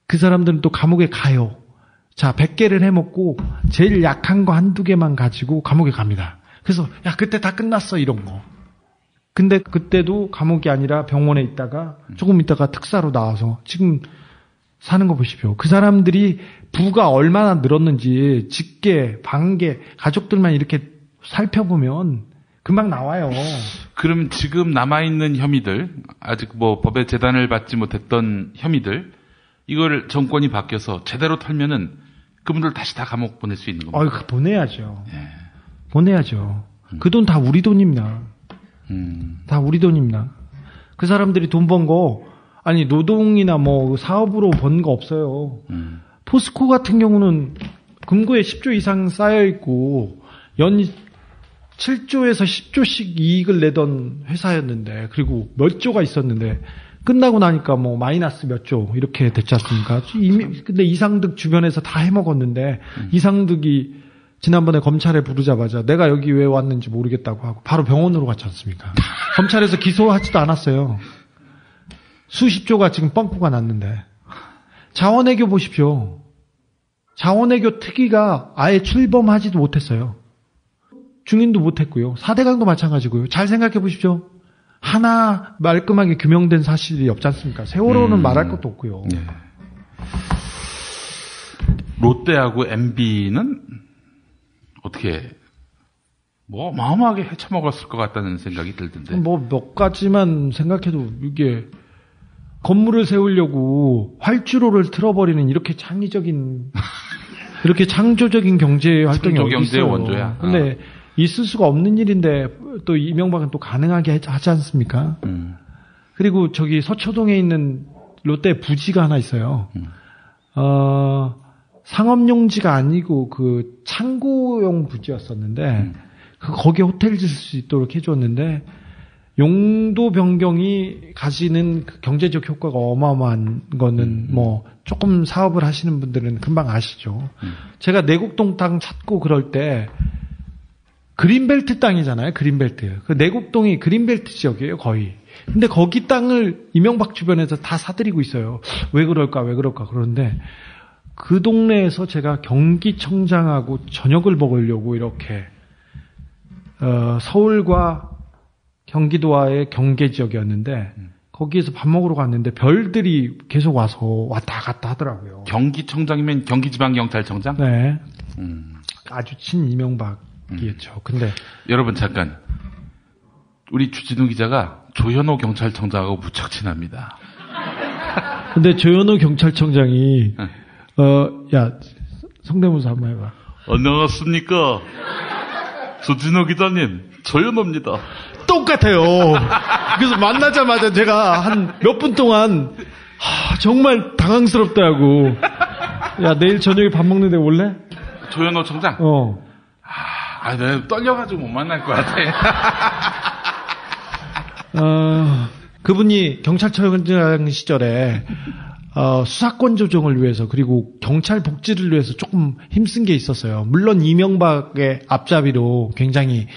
Speaker 7: 그 사람들은 또 감옥에 가요. 자, 100개를 해먹고 제일 약한 거 한두 개만 가지고 감옥에 갑니다. 그래서 그때 다 끝났어 이런 거. 근데 그때도 감옥이 아니라 병원에 있다가 조금 있다가 특사로 나와서 지금 사는 거 보십시오. 그 사람들이 부가 얼마나 늘었는지 직계, 반계, 가족들만 이렇게 살펴보면 금방 나와요.
Speaker 2: 그럼 지금 남아있는 혐의들, 아직 법의 재단을 받지 못했던 혐의들, 이걸 정권이 바뀌어서 제대로 털면은 그분들 다시 다 감옥 보낼 수 있는 겁니다.
Speaker 7: 보내야죠. 보내야죠. 그 돈 다 우리 돈입니다. 다 우리 돈입니다. 그 사람들이 돈 번 거 아니 노동이나 뭐 사업으로 번 거 없어요. 포스코 같은 경우는 금고에 10조 이상 쌓여 있고 연 7조에서 10조씩 이익을 내던 회사였는데, 그리고 몇 조가 있었는데 끝나고 나니까 뭐 마이너스 몇 조 이렇게 됐지 않습니까? 근데 이상득 주변에서 다 해먹었는데 이상득이 지난번에 검찰에 부르자마자 내가 여기 왜 왔는지 모르겠다고 하고 바로 병원으로 갔지 않습니까? 검찰에서 기소하지도 않았어요. 수십 조가 지금 뻥꾸가 났는데. 자원외교 보십시오. 자원외교 특위가 아예 출범하지도 못했어요. 중인도 못했고요. 4대강도 마찬가지고요. 잘 생각해 보십시오. 하나 말끔하게 규명된 사실이 없지 않습니까? 세월호는 말할 것도 없고요.
Speaker 2: 네. 롯데하고 MB는 어떻게 뭐 어마어마하게 헤쳐먹었을 것 같다는 생각이 들던데.
Speaker 7: 뭐 몇 가지만 생각해도 이게 건물을 세우려고 활주로를 틀어버리는 이렇게 창의적인 이렇게 창조적인 경제 활동이 어디 있어요.
Speaker 2: 원조야.
Speaker 7: 근데 있을 수가 없는 일인데 또 이명박은 또 가능하게 하지 않습니까? 그리고 저기 서초동에 있는 롯데 부지가 하나 있어요. 상업용지가 아니고 그 창고용 부지였었는데 거기에 호텔 짓을 수 있도록 해줬는데 용도 변경이 가지는 그 경제적 효과가 어마어마한 거는 뭐 조금 사업을 하시는 분들은 금방 아시죠. 제가 내곡동 땅 찾고 그럴 때 그린벨트 땅이잖아요. 그린벨트. 그 내곡동이 그린벨트 지역이에요, 거의. 근데 거기 땅을 이명박 주변에서 다 사들이고 있어요. 왜 그럴까? 그런데 그 동네에서 제가 경기청장하고 저녁을 먹으려고 이렇게 서울과 경기도와의 경계 지역이었는데 거기에서 밥 먹으러 갔는데 별들이 계속 와서 왔다 갔다 하더라고요.
Speaker 2: 경기청장이면 경기지방경찰청장?
Speaker 7: 네. 아주 친 이명박. 이었죠. 근데
Speaker 2: 여러분 잠깐, 우리 주진우 기자가 조현호 경찰청장하고 무척 친합니다.
Speaker 7: 근데 조현호 경찰청장이 야 성대모사 한번 해봐.
Speaker 2: 안녕하십니까, 주진우 기자님, 조현호입니다.
Speaker 7: 똑같아요. 그래서 만나자마자 제가 한 몇 분 동안 정말 당황스럽다고. 야 내일 저녁에 밥 먹는데 올래?
Speaker 2: 조현호 청장? 내가 떨려가지고 못 만날 것 같아.
Speaker 7: 그분이 경찰청장 시절에 수사권 조정을 위해서 그리고 경찰 복지를 위해서 조금 힘쓴 게 있었어요. 물론 이명박의 앞잡이로 굉장히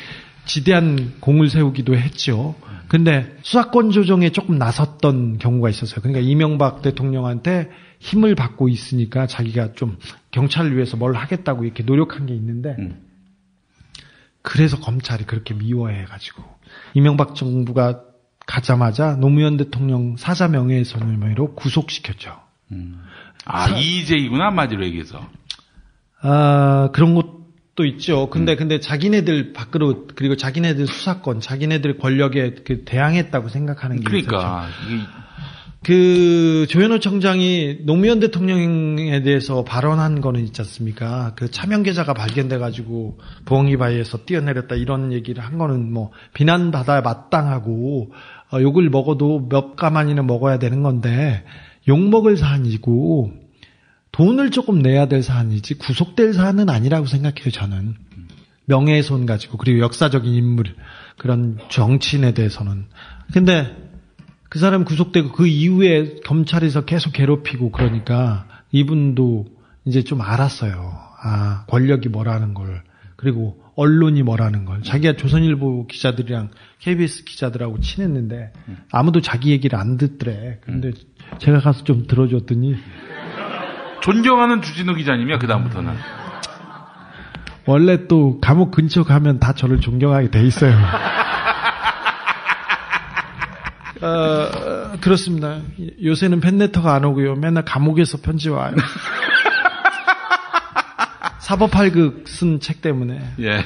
Speaker 7: 지대한 공을 세우기도 했죠. 근데 수사권 조정에 조금 나섰던 경우가 있었어요. 그러니까 이명박 대통령한테 힘을 받고 있으니까 자기가 좀 경찰을 위해서 뭘 하겠다고 이렇게 노력한 게 있는데 그래서 검찰이 그렇게 미워해가지고 이명박 정부가 가자마자 노무현 대통령 사자 명예훼손으로 구속시켰죠.
Speaker 2: 이의제이구나, 한마디로 얘기해서.
Speaker 7: 그런 것도 있죠. 근데 자기네들 밖으로, 그리고 자기네들 수사권, 자기네들 권력에 대항했다고 생각하는 게
Speaker 2: 그러니까.
Speaker 7: 있었죠. 그 조현호 청장이 노무현 대통령에 대해서 발언한 거는 있지 않습니까? 그 차명 계좌가 발견돼가지고 부엉이 바위에서 뛰어내렸다 이런 얘기를 한 거는 뭐 비난받아야 마땅하고 욕을 먹어도 몇 가마니는 먹어야 되는 건데 욕 먹을 사안이고 돈을 조금 내야 될 사안이지 구속될 사안은 아니라고 생각해요. 저는 명예훼손 가지고 그리고 역사적인 인물 그런 정치인에 대해서는. 근데 그 사람 구속되고 그 이후에 검찰에서 계속 괴롭히고 그러니까 이분도 이제 좀 알았어요. 권력이 뭐라는 걸. 그리고 언론이 뭐라는 걸. 자기가 조선일보 기자들이랑 KBS 기자들하고 친했는데 아무도 자기 얘기를 안 듣더래. 근데 제가 가서 좀 들어줬더니
Speaker 2: 존경하는 주진우 기자님이야, 그다음부터는.
Speaker 7: 원래 또 감옥 근처 가면 다 저를 존경하게 돼 있어요. 그렇습니다. 요새는 팬레터가 안 오고요. 맨날 감옥에서 편지 와요. 사법팔극 쓴 책 때문에.
Speaker 2: 예.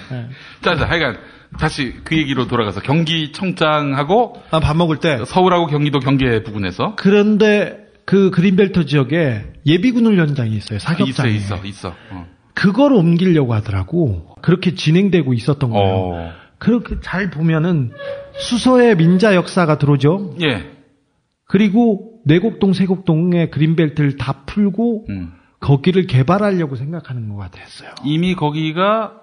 Speaker 2: 자, 하여간 다시 그 얘기로 돌아가서 경기청장하고
Speaker 7: 밥 먹을 때
Speaker 2: 서울하고 경기도 경계 부근에서.
Speaker 7: 그런데 그 그린벨트 지역에 예비군 훈련장이 있어요. 사격장이.
Speaker 2: 있어.
Speaker 7: 그걸 옮기려고 하더라고. 그렇게 진행되고 있었던 거예요. 그렇게 잘 보면은 수서의 민자 역사가 들어오죠.
Speaker 2: 예.
Speaker 7: 그리고 내곡동, 세곡동의 그린벨트를 다 풀고 거기를 개발하려고 생각하는 것 같았어요.
Speaker 2: 이미 거기가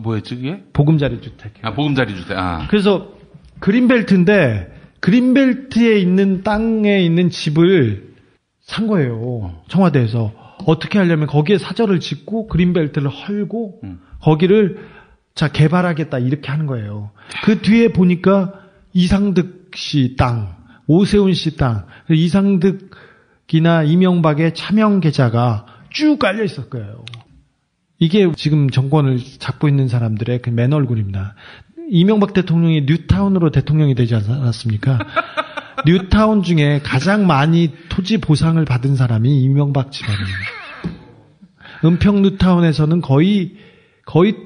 Speaker 2: 뭐였지 그게?
Speaker 7: 보금자리 주택.
Speaker 2: 보금자리 주택.
Speaker 7: 그래서 그린벨트인데 그린벨트에 있는 땅에 있는 집을 산 거예요. 청와대에서. 어떻게 하려면 거기에 사저를 짓고 그린벨트를 헐고 거기를 개발하겠다 이렇게 하는 거예요. 그 뒤에 보니까 이상득 씨 땅, 오세훈 씨 땅, 이상득이나 이명박의 차명 계좌가 쭉 깔려 있을 거예요. 이게 지금 정권을 잡고 있는 사람들의 그 맨 얼굴입니다. 이명박 대통령이 뉴타운으로 대통령이 되지 않았습니까? 뉴타운 중에 가장 많이 토지 보상을 받은 사람이 이명박 집안입니다. 은평 뉴타운에서는 거의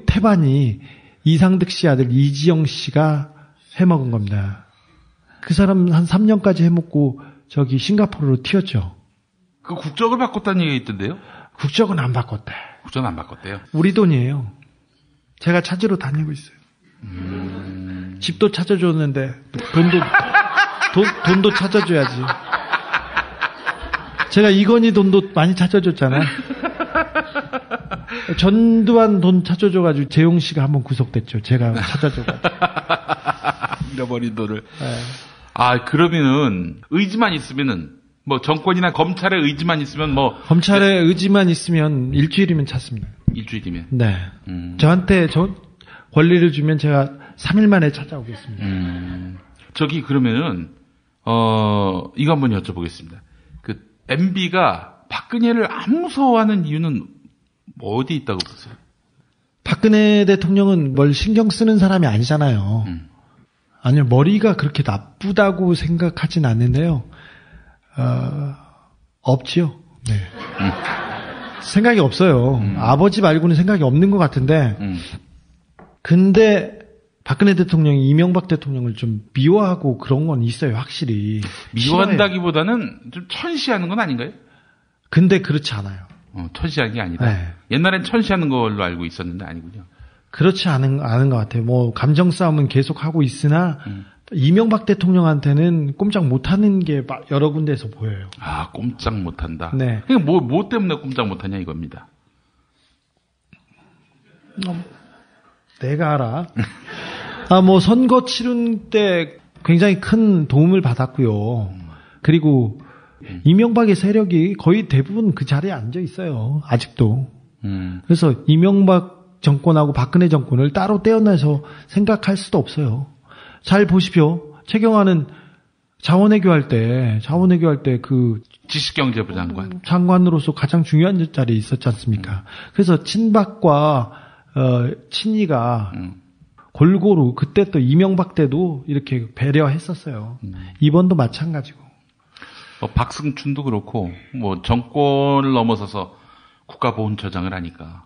Speaker 7: 태반이 이상득 씨 아들 이지영 씨가 해먹은 겁니다. 그 사람 한 3년까지 해먹고 싱가포르로 튀었죠.
Speaker 2: 그 국적을 바꿨다는 얘기가 있던데요?
Speaker 7: 국적은 안 바꿨대.
Speaker 2: 국적은 안 바꿨대요?
Speaker 7: 우리 돈이에요. 제가 찾으러 다니고 있어요. 집도 찾아줬는데 돈도 찾아줘야지. 제가 이건희 돈도 많이 찾아줬잖아요. 전두환 돈 찾아줘가지고 재용 씨가 한번 구속됐죠. 제가 찾아줘가지고.
Speaker 2: 잃어버린 돈을. 네. 그러면은 의지만 있으면은 정권이나 검찰의 의지만 있으면
Speaker 7: 검찰의 의지만 있으면 일주일이면 찾습니다.
Speaker 2: 일주일이면.
Speaker 7: 네. 저한테 권리를 주면 제가 3일 만에 찾아오겠습니다.
Speaker 2: 그러면은 이거 한번 여쭤보겠습니다. 그 MB가 박근혜를 안 무서워하는 이유는 어디 있다고 보세요?
Speaker 7: 박근혜 대통령은 뭘 신경 쓰는 사람이 아니잖아요. 아니요, 머리가 그렇게 나쁘다고 생각하진 않는데요. 없지요. 네. 생각이 없어요. 아버지 말고는 생각이 없는 것 같은데, 근데 박근혜 대통령이 이명박 대통령을 좀 미워하고 그런 건 있어요, 확실히.
Speaker 2: 미워한다기보다는 좀 천시하는 건 아닌가요?
Speaker 7: 근데 그렇지 않아요.
Speaker 2: 천시하는 게 아니다.
Speaker 7: 네.
Speaker 2: 옛날엔 천시하는 걸로 알고 있었는데 아니군요.
Speaker 7: 그렇지 않은 것 같아요. 감정 싸움은 계속 하고 있으나 이명박 대통령한테는 꼼짝 못하는 게 여러 군데에서 보여요.
Speaker 2: 꼼짝 못한다.
Speaker 7: 네.
Speaker 2: 그러니까 뭐 때문에 꼼짝 못하냐 이겁니다.
Speaker 7: 내가 알아. 선거 치른 때 굉장히 큰 도움을 받았고요. 그리고 이명박의 세력이 거의 대부분 그 자리에 앉아 있어요. 아직도. 그래서 이명박 정권하고 박근혜 정권을 따로 떼어내서 생각할 수도 없어요. 잘 보십시오. 최경환은 자원외교 할 때 그
Speaker 2: 지식경제부
Speaker 7: 장관으로서 가장 중요한 자리에 있었지 않습니까? 그래서 친박과 친이가 골고루 그때 또 이명박 때도 이렇게 배려했었어요. 이번도 마찬가지고.
Speaker 2: 박승춘도 그렇고 정권을 넘어서서 국가보훈처장을 하니까.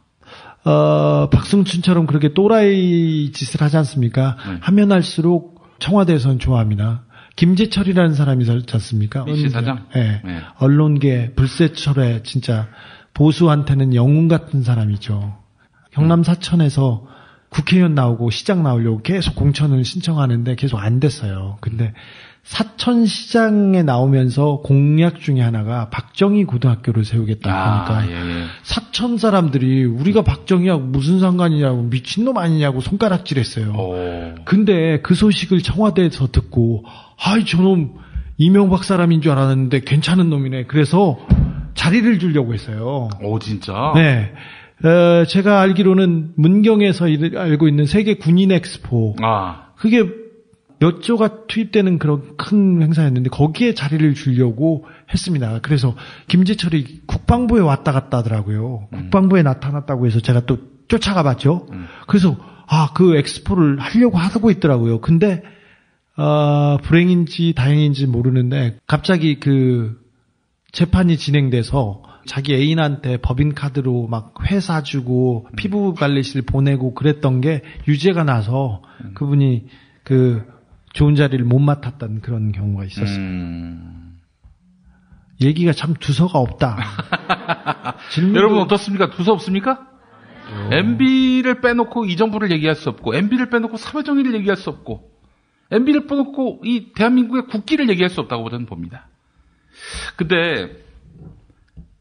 Speaker 7: 박승춘처럼 그렇게 또라이 짓을 하지 않습니까? 하면 할수록 청와대에서는 좋아합니다. 김재철이라는 사람이 있지 않습니까?
Speaker 2: 미씨 사장?
Speaker 7: 네. 언론계 불세철에 진짜 보수한테는 영웅 같은 사람이죠. 경남 사천에서 국회의원 나오고 시장 나오려고 계속 공천을 신청하는데 계속 안 됐어요. 근데 사천시장에 나오면서 공약 중에 하나가 박정희 고등학교를 세우겠다 하니까 사천 사람들이 우리가 박정희하고 무슨 상관이냐고 미친놈 아니냐고 손가락질했어요. 근데 그 소식을 청와대에서 듣고 저놈 이명박 사람인 줄 알았는데 괜찮은 놈이네. 그래서 자리를 주려고 했어요.
Speaker 2: 진짜?
Speaker 7: 네. 제가 알기로는 문경에서 알고 있는 세계 군인 엑스포. 그게 몇 조가 투입되는 그런 큰 행사였는데 거기에 자리를 주려고 했습니다. 그래서 김재철이 국방부에 왔다 갔다 하더라고요. 국방부에 나타났다고 해서 제가 또 쫓아가 봤죠. 그래서 그 엑스포를 하려고 하고 있더라고요. 근데 불행인지 다행인지 모르는데 갑자기 그 재판이 진행돼서 자기 애인한테 법인카드로 막 회 사주고 피부 관리실 보내고 그랬던 게 유죄가 나서 그분이 그 좋은 자리를 못 맡았던 그런 경우가 있었어요. 얘기가 참 두서가 없다.
Speaker 2: 여러분 어떻습니까? 두서 없습니까? MB를 빼놓고 이 정부를 얘기할 수 없고 MB를 빼놓고 사회정의를 얘기할 수 없고 MB를 뽑고 이 대한민국의 국기를 얘기할 수 없다고 저는 봅니다. 근데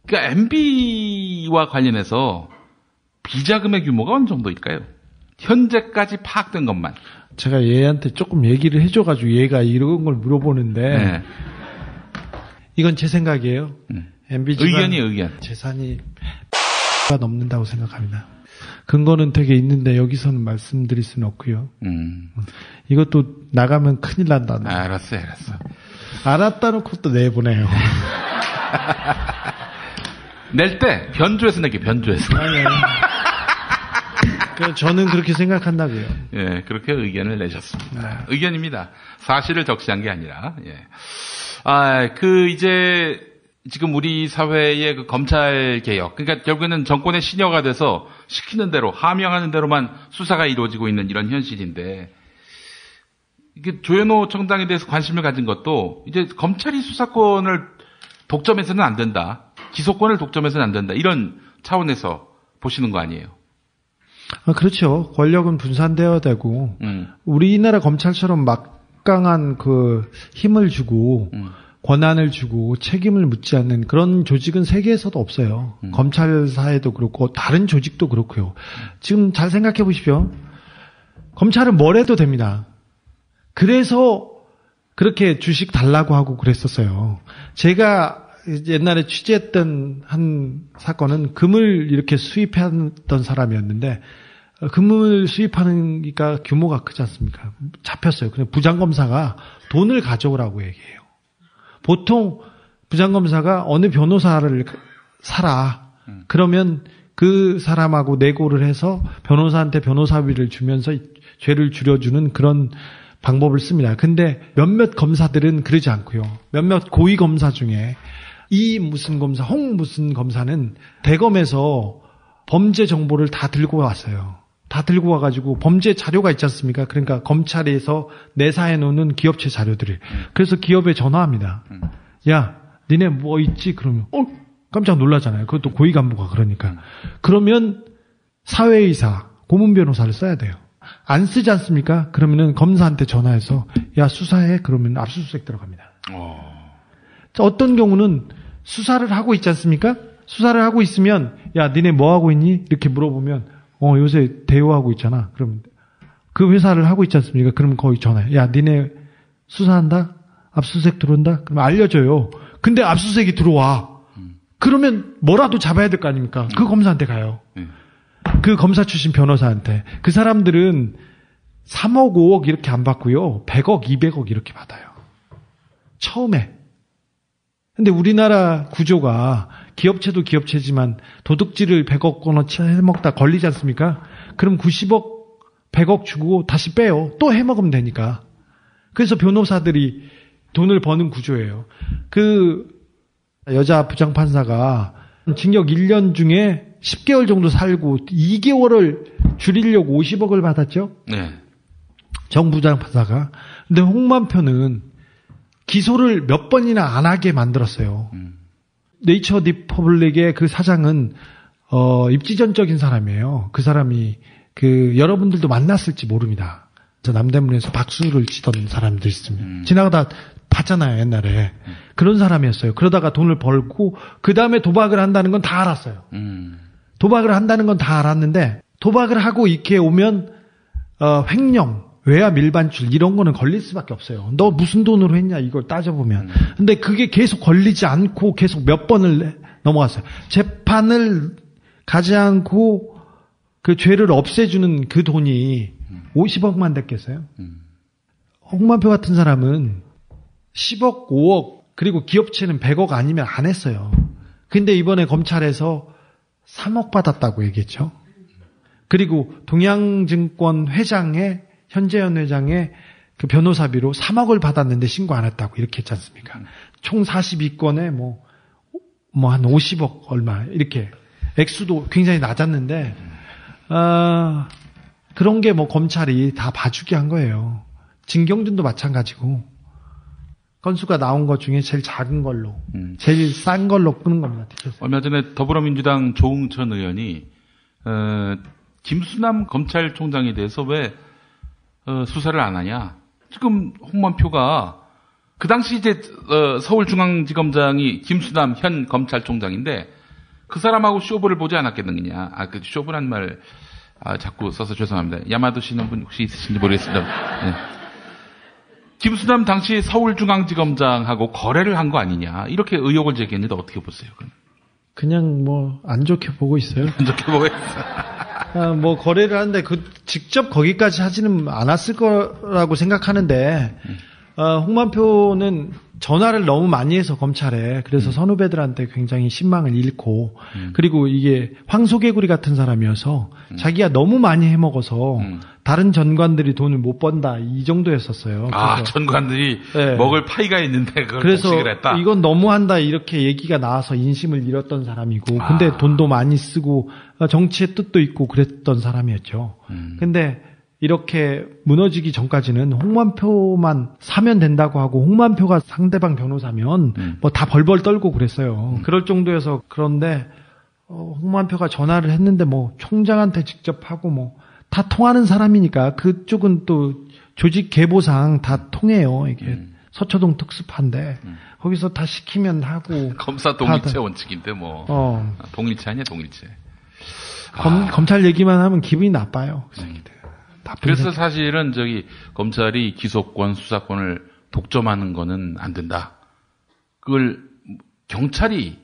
Speaker 2: 그러니까 MB와 관련해서 비자금의 규모가 어느 정도일까요? 현재까지 파악된 것만.
Speaker 7: 제가 얘한테 조금 얘기를 해줘가지고 얘가 이런 걸 물어보는데
Speaker 2: 네.
Speaker 7: 이건 제 생각이에요. MB 집안
Speaker 2: 의견.
Speaker 7: 재산이 가 넘는다고 생각합니다. 근거는 되게 있는데 여기서는 말씀드릴 수는 없고요. 이것도 나가면 큰일 난다.
Speaker 2: 알았어.
Speaker 7: 알았다 놓고 또 내보내요.
Speaker 2: 낼 때 변조해서 내게 변조해서.
Speaker 7: 저는 그렇게 생각한다고요.
Speaker 2: 예, 그렇게 의견을 내셨습니다. 의견입니다. 사실을 적시한 게 아니라. 예. 이제 지금 우리 사회의 그 검찰 개혁, 그러니까 결국에는 정권의 신여가 돼서 시키는 대로 하명하는 대로만 수사가 이루어지고 있는 이런 현실인데, 이게 조현오 청장에 대해서 관심을 가진 것도 이제 검찰이 수사권을 독점해서는 안 된다, 기소권을 독점해서는 안 된다, 이런 차원에서 보시는 거 아니에요?
Speaker 7: 그렇죠. 권력은 분산되어야 되고 우리나라 검찰처럼 막강한 그 힘을 주고 권한을 주고 책임을 묻지 않는 그런 조직은 세계에서도 없어요. 검찰사에도 그렇고 다른 조직도 그렇고요. 지금 잘 생각해 보십시오. 검찰은 뭘 해도 됩니다. 그래서 그렇게 주식 달라고 하고 그랬었어요. 제가 옛날에 취재했던 한 사건은 금을 이렇게 수입했던 사람이었는데, 금을 수입하는 게 규모가 크지 않습니까? 잡혔어요. 그냥 부장검사가 돈을 가져오라고 얘기해요. 보통 부장검사가 어느 변호사를 사라. 그러면 그 사람하고 내고를 해서 변호사한테 변호사비를 주면서 죄를 줄여주는 그런 방법을 씁니다. 근데 몇몇 검사들은 그러지 않고요. 몇몇 고위 검사 중에 이 무슨 검사, 홍 무슨 검사는 대검에서 범죄 정보를 다 들고 왔어요. 다 들고 와가지고 범죄 자료가 있지 않습니까? 그러니까 검찰에서 내사해 놓는 기업체 자료들을. 그래서 기업에 전화합니다. 야, 니네 뭐 있지? 그러면 깜짝 놀라잖아요. 그것도 고위 간부가 그러니까. 그러면 사회이사, 고문 변호사를 써야 돼요. 안 쓰지 않습니까? 그러면은 검사한테 전화해서 야, 수사해. 그러면 압수수색 들어갑니다. 어떤 경우는 수사를 하고 있지 않습니까? 수사를 하고 있으면 야, 니네 뭐 하고 있니? 이렇게 물어보면 요새 대우하고 있잖아. 그럼 그 회사를 하고 있지 않습니까? 그러면 거기 전화해. 야, 니네 수사한다? 압수수색 들어온다? 그럼 알려줘요. 근데 압수수색이 들어와. 그러면 뭐라도 잡아야 될 거 아닙니까? 그 검사한테 가요. 그 검사 출신 변호사한테. 그 사람들은 3억, 5억 이렇게 안 받고요. 100억, 200억 이렇게 받아요. 처음에. 근데 우리나라 구조가 기업체도 기업체지만 도둑질을 100억 원어치 해먹다 걸리지 않습니까? 그럼 90억, 100억 주고 다시 빼요. 또 해먹으면 되니까. 그래서 변호사들이 돈을 버는 구조예요. 그 여자 부장판사가 징역 1년 중에 10개월 정도 살고 2개월을 줄이려고 50억을 받았죠?
Speaker 2: 네.
Speaker 7: 정 부장판사가. 근데 홍만표는 기소를 몇 번이나 안 하게 만들었어요. 네이처 리퍼블릭의 그 사장은 입지전적인 사람이에요. 그 사람이 여러분들도 만났을지 모릅니다. 저 남대문에서 박수를 치던 사람들 있으면 지나가다 봤잖아요, 옛날에. 그런 사람이었어요. 그러다가 돈을 벌고 그 다음에 도박을 한다는 건 다 알았어요. 도박을 한다는 건 다 알았는데 도박을 하고 이렇게 오면 횡령, 외압 밀반출 이런 거는 걸릴 수밖에 없어요. 너 무슨 돈으로 했냐 이걸 따져보면. 근데 그게 계속 걸리지 않고 계속 몇 번을 넘어갔어요. 재판을 가지 않고 그 죄를 없애주는 그 돈이 50억만 됐겠어요? 홍만표 같은 사람은 10억, 5억 그리고 기업체는 100억 아니면 안 했어요. 근데 이번에 검찰에서 3억 받았다고 얘기했죠. 그리고 동양증권 회장의 현재현 회장의 그 변호사비로 3억을 받았는데 신고 안 했다고 이렇게 했지 않습니까? 총 42건에 한 50억 얼마 이렇게 액수도 굉장히 낮았는데 그런 게 검찰이 다 봐주게 한 거예요. 진경준도 마찬가지고 건수가 나온 것 중에 제일 작은 걸로 제일 싼 걸로 끄는 겁니다.
Speaker 2: 얼마 전에 더불어민주당 조응천 의원이 김수남 검찰총장에 대해서 왜 수사를 안 하냐, 지금 홍만표가 그 당시 이제 서울중앙지검장이 김수남 현 검찰총장인데 그 사람하고 쇼부를 보지 않았겠느냐. 그 쇼부란 말 자꾸 써서 죄송합니다. 야마도 씨는 분 혹시 있으신지 모르겠습니다. 네. 김수남 당시 서울중앙지검장하고 거래를 한 거 아니냐. 이렇게 의혹을 제기했는데 어떻게 보세요?
Speaker 7: 그냥 뭐 안 좋게 보고 있어요.
Speaker 2: 안 좋게 보고 있어요.
Speaker 7: 뭐 거래를 하는데 직접 거기까지 하지는 않았을 거라고 생각하는데 홍만표는 전화를 너무 많이 해서 검찰에 그래서 선후배들한테 굉장히 신망을 잃고 그리고 이게 황소개구리 같은 사람이어서 자기가 너무 많이 해먹어서 다른 전관들이 돈을 못 번다 이 정도였었어요.
Speaker 2: 전관들이 먹을 파이가 있는데 그걸
Speaker 7: 그래서
Speaker 2: 했다.
Speaker 7: 이건 너무한다 이렇게 얘기가 나와서 인심을 잃었던 사람이고 근데 돈도 많이 쓰고 정치의 뜻도 있고 그랬던 사람이었죠. 근데 이렇게 무너지기 전까지는 홍만표만 사면 된다고 하고 홍만표가 상대방 변호사면 뭐 다 벌벌 떨고 그랬어요. 그럴 정도여서 그런데 홍만표가 전화를 했는데 뭐 총장한테 직접 하고 뭐 다 통하는 사람이니까 그쪽은 또 조직 계보상 다 통해요. 이게 서초동 특수파인데 거기서 다 시키면 하고
Speaker 2: 검사 동일체 원칙인데 뭐 동일체 아니야 동일체.
Speaker 7: 검찰 얘기만 하면 기분이 나빠요. 그 새끼들.
Speaker 2: 그래서 사실은 검찰이 기소권, 수사권을 독점하는 거는 안 된다. 그걸 경찰이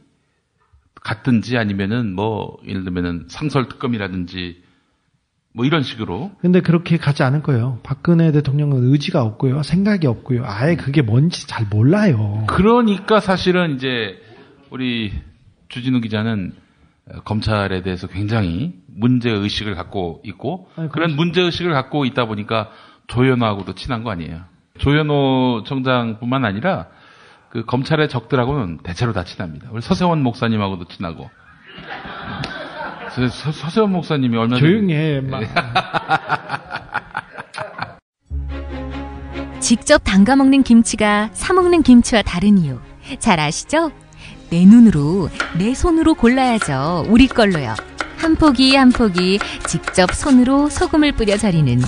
Speaker 2: 갔든지 아니면은 뭐 예를 들면은 상설특검이라든지 뭐 이런 식으로.
Speaker 7: 근데 그렇게 가지 않을 거예요. 박근혜 대통령은 의지가 없고요, 생각이 없고요. 아예 그게 뭔지 잘 몰라요.
Speaker 2: 그러니까 사실은 이제 우리 주진우 기자는 검찰에 대해서 굉장히 문제의식을 갖고 있고 그런 문제의식을 갖고 있다 보니까 조현호하고도 친한 거 아니에요. 조현호 청장뿐만 아니라 그 검찰의 적들하고는 대체로 다 친합니다. 우리 서세원 목사님하고도 친하고. 서세원 목사님이 얼마나
Speaker 7: 조용히 해.
Speaker 4: 직접 담가 먹는 김치가 사 먹는 김치와 다른 이유 잘 아시죠? 내 눈으로 내 손으로 골라야죠. 우리 걸로요. 한 포기 한 포기 직접 손으로 소금을 뿌려 절이는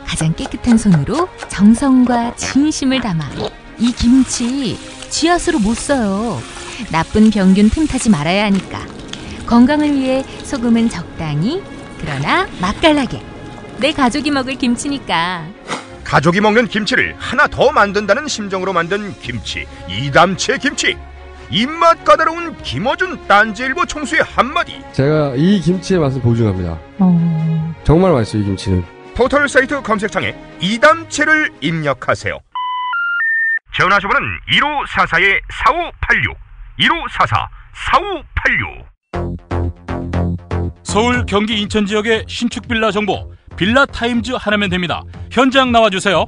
Speaker 4: 가장 깨끗한 손으로 정성과 진심을 담아 이 김치 쥐앗으로 못 써요. 나쁜 병균 틈타지 말아야 하니까. 건강을 위해 소금은 적당히 그러나 맛깔나게. 내 가족이 먹을 김치니까.
Speaker 15: 가족이 먹는 김치를 하나 더 만든다는 심정으로 만든 김치 이담채 김치. 입맛 까다로운 김어준 딴지일보 총수의 한마디.
Speaker 10: 제가 이 김치의 맛을 보증합니다. 정말 맛있어요, 이 김치는.
Speaker 15: 포털 사이트 검색창에 이담채를 입력하세요. 전화주문은 1544-4586 1544-4586.
Speaker 1: 서울, 경기, 인천 지역의 신축 빌라 정보 빌라타임즈 하나면 됩니다. 현장 나와주세요.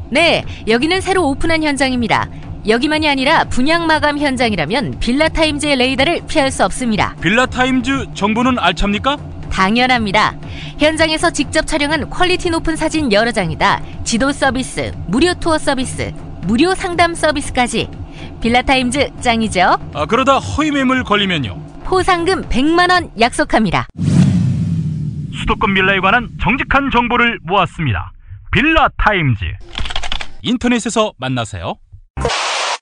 Speaker 4: 네, 여기는 새로 오픈한 현장입니다. 여기만이 아니라 분양 마감 현장이라면 빌라타임즈의 레이더를 피할 수 없습니다.
Speaker 1: 빌라타임즈 정보는 알찹니까?
Speaker 4: 당연합니다. 현장에서 직접 촬영한 퀄리티 높은 사진 여러 장이다. 지도 서비스, 무료 투어 서비스, 무료 상담 서비스까지. 빌라타임즈 짱이죠?
Speaker 1: 그러다 허위 매물 걸리면요?
Speaker 4: 포상금 100만 원 약속합니다.
Speaker 1: 수도권 빌라에 관한 정직한 정보를 모았습니다. 빌라타임즈. 인터넷에서 만나세요.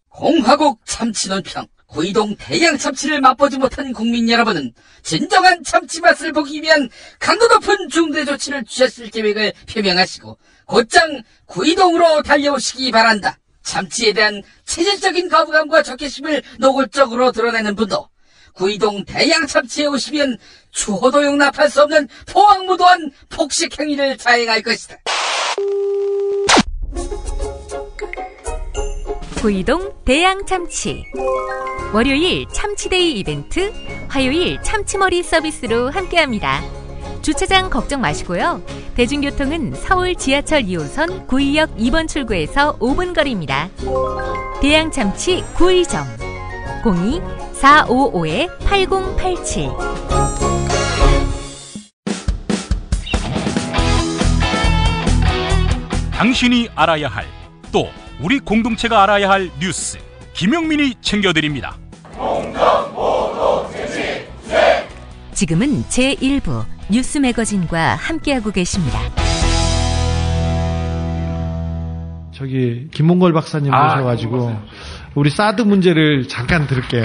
Speaker 16: 공화국 참치논평. 구이동 대양 참치를 맛보지 못한 국민 여러분은 진정한 참치 맛을 보기 위한 강도 높은 중대 조치를 취하실 계획을 표명하시고 곧장 구이동으로 달려오시기 바란다. 참치에 대한 체질적인 거부감과 적개심을 노골적으로 드러내는 분도 구이동 대양 참치에 오시면 추호도 용납할 수 없는 포악무도한 폭식 행위를 자행할 것이다.
Speaker 4: 구이동 대양 참치. 월요일 참치데이 이벤트, 화요일 참치머리 서비스로 함께합니다. 주차장 걱정 마시고요. 대중교통은 서울 지하철 2호선 구의역 2번 출구에서 5분 거리입니다. 대양 참치 구의점 02-455-8087.
Speaker 1: 당신이 알아야 할, 또 우리 공동체가 알아야 할 뉴스, 김용민이 챙겨드립니다.
Speaker 4: 지금은 제1부 뉴스 매거진과 함께하고 계십니다.
Speaker 7: 김몽걸 박사님 모셔가지고 우리 사드 문제를 잠깐 들을게요.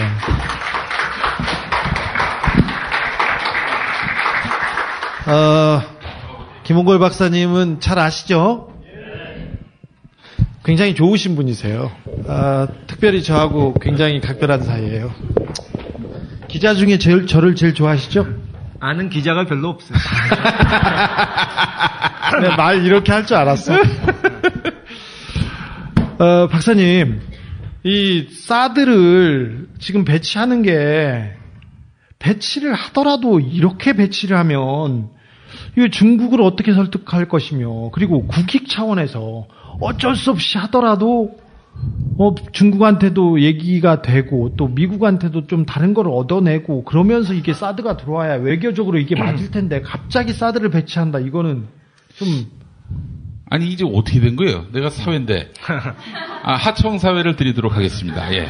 Speaker 7: 김몽걸 박사님은 잘 아시죠? 굉장히 좋으신 분이세요. 특별히 저하고 굉장히 각별한 사이예요. 기자 중에 저를 제일 좋아하시죠?
Speaker 17: 아는 기자가 별로 없어요.
Speaker 7: 네, 말 이렇게 할 줄 알았어. 박사님, 이 사드를 지금 배치하는 게 배치를 하더라도 이렇게 배치를 하면 이 중국을 어떻게 설득할 것이며, 그리고 국익 차원에서 어쩔 수 없이 하더라도 중국한테도 얘기가 되고 또 미국한테도 좀 다른 걸 얻어내고 그러면서 이게 사드가 들어와야 외교적으로 이게 맞을 텐데 갑자기 사드를 배치한다, 이거는 좀.
Speaker 2: 아니 이제 어떻게 된 거예요? 내가 사회인데. 하청 사회를 드리도록 하겠습니다. 예.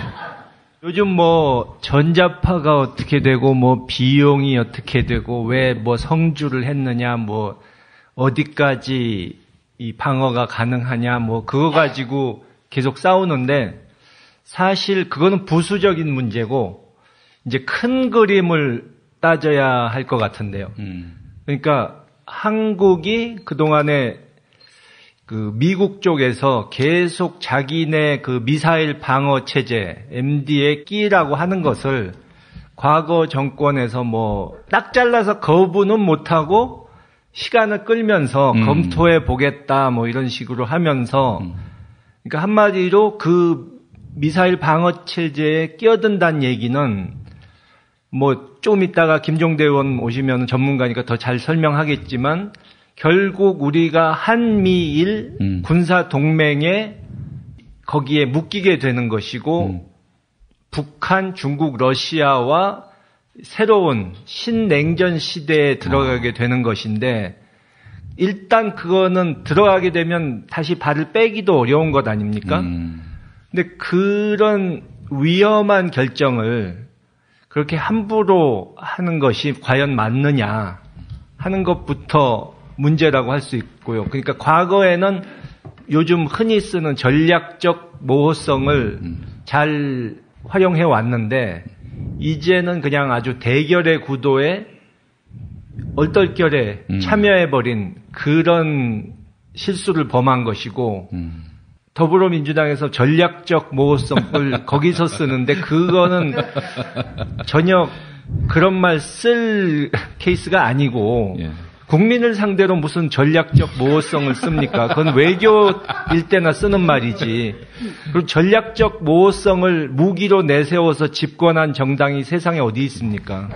Speaker 17: 요즘 뭐 전자파가 어떻게 되고 뭐 비용이 어떻게 되고 왜 뭐 성주를 했느냐, 뭐 어디까지 이 방어가 가능하냐, 뭐 그거 가지고 계속 싸우는데 사실 그거는 부수적인 문제고 이제 큰 그림을 따져야 할 것 같은데요. 그러니까 한국이 그동안에 그 미국 쪽에서 계속 자기네 그 미사일 방어 체제 MD에 끼라고 하는 것을 과거 정권에서 뭐 딱 잘라서 거부는 못하고 시간을 끌면서 검토해 보겠다 뭐 이런 식으로 하면서, 그러니까 한마디로 그 미사일 방어 체제에 끼어든다는 얘기는 뭐 좀 이따가 김종대 의원 오시면 전문가니까 더 잘 설명하겠지만 결국 우리가 한미일 군사 동맹에 거기에 묶이게 되는 것이고 북한, 중국, 러시아와 새로운 신냉전 시대에 들어가게 되는 것인데, 일단 그거는 들어가게 되면 다시 발을 빼기도 어려운 것 아닙니까? 근데 그런 위험한 결정을 그렇게 함부로 하는 것이 과연 맞느냐 하는 것부터 문제라고 할 수 있고요. 그러니까 과거에는 요즘 흔히 쓰는 전략적 모호성을 잘 활용해 왔는데 이제는 그냥 아주 대결의 구도에 얼떨결에 참여해버린 그런 실수를 범한 것이고, 더불어민주당에서 전략적 모호성을 거기서 쓰는데 그거는 전혀 그런 말 쓸 케이스가 아니고, 국민을 상대로 무슨 전략적 모호성을 씁니까? 그건 외교일 때나 쓰는 말이지. 그리고 전략적 모호성을 무기로 내세워서 집권한 정당이 세상에 어디 있습니까?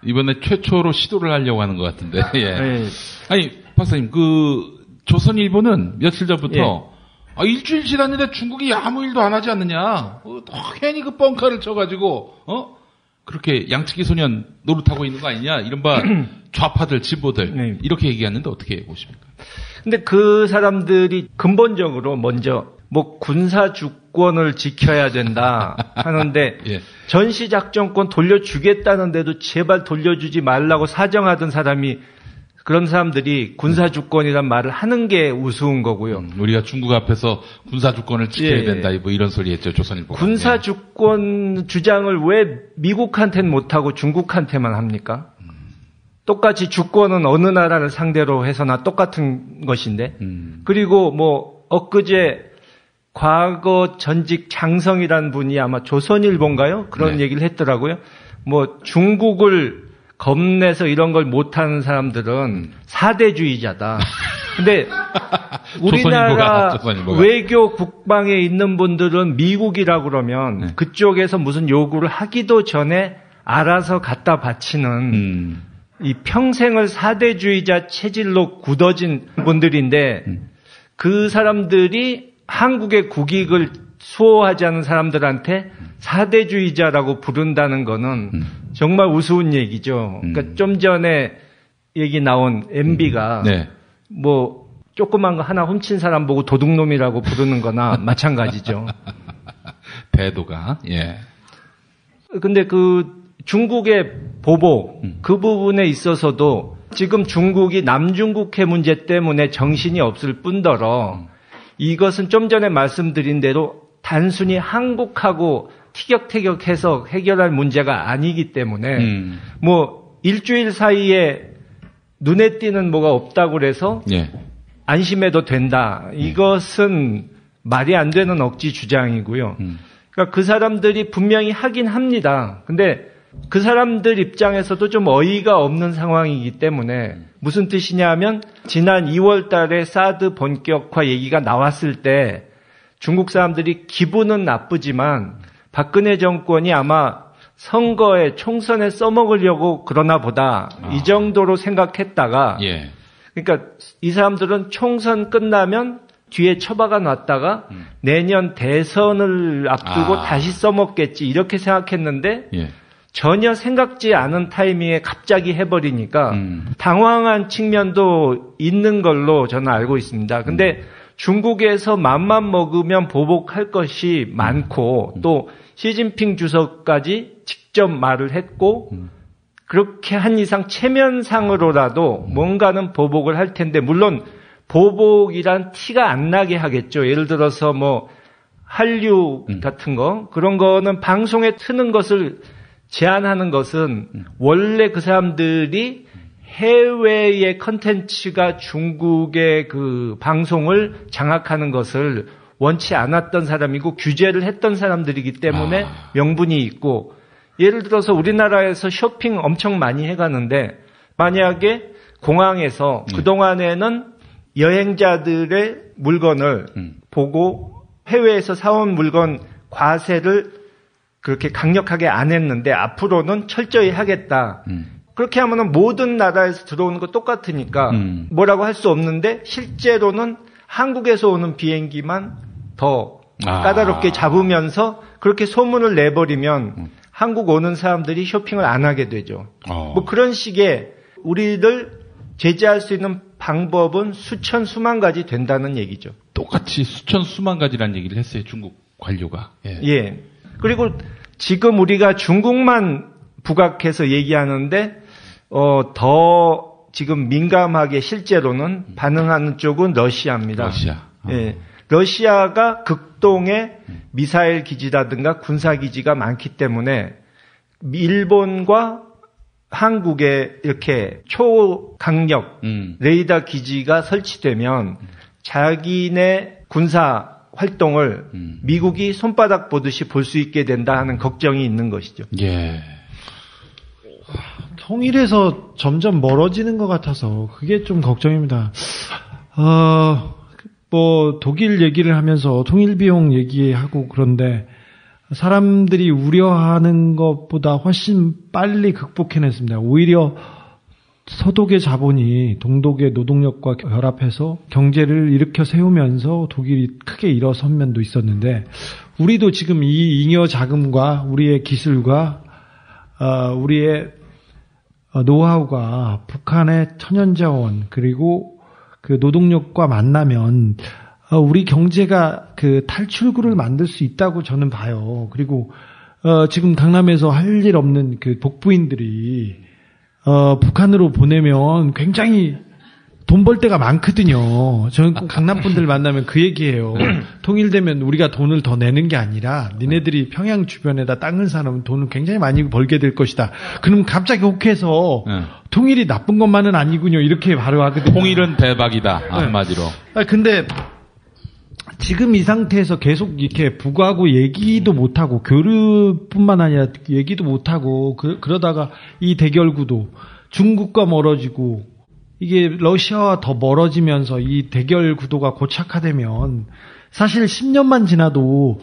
Speaker 2: 이번에 최초로 시도를 하려고 하는 것 같은데. 예.
Speaker 17: 네.
Speaker 2: 아니 박사님, 그 조선일보는 며칠 전부터 일주일 지났는데 중국이 아무 일도 안 하지 않느냐, 괜히 그 뻥카를 쳐가지고 그렇게 양치기 소년 노릇하고 있는 거 아니냐, 이른바 좌파들, 진보들 이렇게 얘기하는데 어떻게 보십니까?
Speaker 17: 근데 그 사람들이 근본적으로 먼저 뭐 군사 주권을 지켜야 된다 하는데 전시작전권 돌려주겠다는데도 제발 돌려주지 말라고 사정하던 사람이, 그런 사람들이 군사 주권이란 말을 하는 게 우스운 거고요.
Speaker 2: 우리가 중국 앞에서 군사 주권을 지켜야 된다, 뭐 이런 소리 했죠, 조선일보가.
Speaker 17: 군사 주권 주장을 왜 미국한테는 못하고 중국한테만 합니까? 똑같이 주권은 어느 나라를 상대로 해서나 똑같은 것인데. 그리고 뭐 엊그제 과거 전직 장성이라는 분이 아마 조선일보인가요? 그런 얘기를 했더라고요. 뭐 중국을 겁내서 이런 걸 못하는 사람들은 사대주의자다. 근데 우리나라 외교 국방에 있는 분들은 미국이라고 그러면 그쪽에서 무슨 요구를 하기도 전에 알아서 갖다 바치는 이 평생을 사대주의자 체질로 굳어진 분들인데, 그 사람들이 한국의 국익을 수호하지 않은 사람들한테 사대주의자라고 부른다는 거는 정말 우스운 얘기죠. 그러니까 좀 전에 얘기 나온 MB가 뭐 조그만 거 하나 훔친 사람 보고 도둑놈이라고 부르는 거나 마찬가지죠.
Speaker 2: 배도가.
Speaker 17: 근데 그 중국의 보복, 그 부분에 있어서도 지금 중국이 남중국해 문제 때문에 정신이 없을 뿐더러 이것은 좀 전에 말씀드린 대로 단순히 한국하고 티격태격해서 해결할 문제가 아니기 때문에 뭐 일주일 사이에 눈에 띄는 뭐가 없다고 그래서
Speaker 2: 예.
Speaker 17: 안심해도 된다. 이것은 말이 안 되는 억지 주장이고요. 그러니까 그 사람들이 분명히 하긴 합니다. 근데 그 사람들 입장에서도 좀 어이가 없는 상황이기 때문에 무슨 뜻이냐 하면 지난 2월 달에 사드 본격화 얘기가 나왔을 때 중국 사람들이 기분은 나쁘지만 박근혜 정권이 아마 선거에 총선에 써먹으려고 그러나 보다 이 정도로 생각했다가
Speaker 2: 예.
Speaker 17: 그러니까 이 사람들은 총선 끝나면 뒤에 처박아 놨다가 내년 대선을 앞두고 다시 써먹겠지 이렇게 생각했는데
Speaker 2: 예.
Speaker 17: 전혀 생각지 않은 타이밍에 갑자기 해버리니까 당황한 측면도 있는 걸로 저는 알고 있습니다. 근데 중국에서 맘만 먹으면 보복할 것이 많고 또 시진핑 주석까지 직접 말을 했고 그렇게 한 이상 체면상으로라도 뭔가는 보복을 할 텐데 물론 보복이란 티가 안 나게 하겠죠. 예를 들어서 뭐 한류 같은 거 그런 거는 방송에 트는 것을 제한하는 것은 원래 그 사람들이 해외의 컨텐츠가 중국의 그 방송을 장악하는 것을 원치 않았던 사람이고 규제를 했던 사람들이기 때문에 명분이 있고 예를 들어서 우리나라에서 쇼핑 엄청 많이 해가는데 만약에 공항에서 그동안에는 여행자들의 물건을 보고 해외에서 사온 물건 과세를 그렇게 강력하게 안 했는데 앞으로는 철저히 하겠다. 그렇게 하면은 모든 나라에서 들어오는 거 똑같으니까 뭐라고 할 수 없는데 실제로는 한국에서 오는 비행기만 더 까다롭게 잡으면서 그렇게 소문을 내버리면 한국 오는 사람들이 쇼핑을 안 하게 되죠. 뭐 그런 식의 우리를 제재할 수 있는 방법은 수천 수만 가지 된다는 얘기죠.
Speaker 2: 똑같이 수천 수만 가지라는 얘기를 했어요. 중국 관료가.
Speaker 17: 예. 그리고 지금 우리가 중국만 부각해서 얘기하는데 더 지금 민감하게 실제로는 반응하는 쪽은 러시아입니다.
Speaker 2: 러시아.
Speaker 17: 예. 러시아가 극동에 미사일 기지라든가 군사 기지가 많기 때문에 일본과 한국에 이렇게 초강력 레이더 기지가 설치되면 자기네 군사 활동을 미국이 손바닥 보듯이 볼 수 있게 된다 하는 걱정이 있는 것이죠.
Speaker 2: 예.
Speaker 7: 통일에서 점점 멀어지는 것 같아서 그게 좀 걱정입니다. 뭐 독일 얘기를 하면서 통일 비용 얘기하고 그런데 사람들이 우려하는 것보다 훨씬 빨리 극복해냈습니다. 오히려 서독의 자본이 동독의 노동력과 결합해서 경제를 일으켜 세우면서 독일이 크게 일어선 면도 있었는데 우리도 지금 이 잉여 자금과 우리의 기술과 우리의 노하우가 북한의 천연자원 그리고 그 노동력과 만나면 우리 경제가 그 탈출구를 만들 수 있다고 저는 봐요. 그리고 지금 강남에서 할 일 없는 그 독부인들이 북한으로 보내면 굉장히 돈 벌 데가 많거든요. 저는 강남 분들 만나면 그 얘기해요. 통일되면 우리가 돈을 더 내는 게 아니라 니네들이 평양 주변에다 땅을 사놓으면 돈을 굉장히 많이 벌게 될 것이다. 그럼 갑자기 혹해서 통일이 나쁜 것만은 아니군요. 이렇게 바로 하거든요.
Speaker 2: 통일은 대박이다. 한마디로.
Speaker 7: 근데 지금 이 상태에서 계속 이렇게 부과하고 얘기도 못하고 교류뿐만 아니라 얘기도 못하고 그러다가 이 대결 구도 중국과 멀어지고 이게 러시아와 더 멀어지면서 이 대결 구도가 고착화되면 사실 10년만 지나도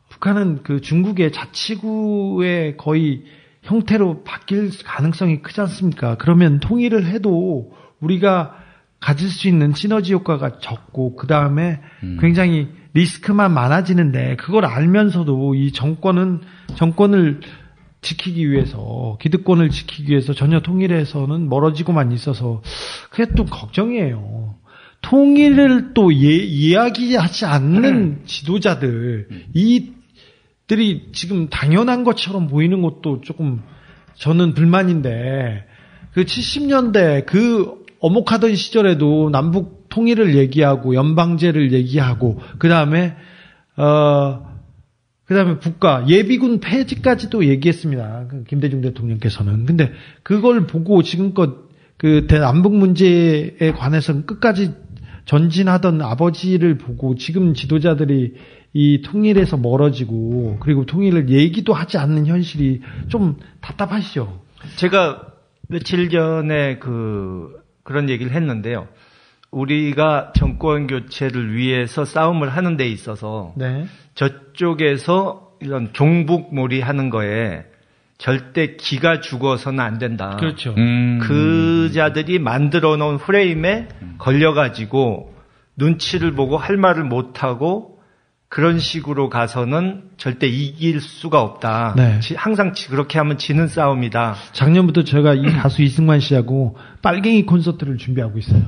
Speaker 7: 북한은 그 중국의 자치구의 거의 형태로 바뀔 가능성이 크지 않습니까? 그러면 통일을 해도 우리가 가질 수 있는 시너지 효과가 적고 그 다음에 굉장히 리스크만 많아지는데 그걸 알면서도 이 정권을 지키기 위해서 기득권을 지키기 위해서 전혀 통일에서는 멀어지고만 있어서 그게 또 걱정이에요. 통일을 또 이야기하지 않는 지도자들 이들이 지금 당연한 것처럼 보이는 것도 조금 저는 불만인데 그 70년대 그 어목하던 시절에도 남북 통일을 얘기하고 연방제를 얘기하고 그다음에 국가 예비군 폐지까지도 얘기했습니다. 김대중 대통령께서는. 근데 그걸 보고 지금껏 그 남북 문제에 관해서는 끝까지 전진하던 아버지를 보고 지금 지도자들이 이 통일에서 멀어지고 그리고 통일을 얘기도 하지 않는 현실이 좀 답답하시죠?
Speaker 17: 제가 며칠 전에 그런 얘기를 했는데요. 우리가 정권 교체를 위해서 싸움을 하는 데 있어서
Speaker 7: 네.
Speaker 17: 저쪽에서 이런 종북몰이 하는 거에 절대 기가 죽어서는 안 된다.
Speaker 7: 그렇죠.
Speaker 17: 그 자들이 만들어 놓은 프레임에 걸려가지고 눈치를 보고 할 말을 못하고 그런 식으로 가서는 절대 이길 수가 없다.
Speaker 7: 네.
Speaker 17: 항상 그렇게 하면 지는 싸움이다.
Speaker 7: 작년부터 제가 이 가수 이승만 씨하고 빨갱이 콘서트를 준비하고 있어요.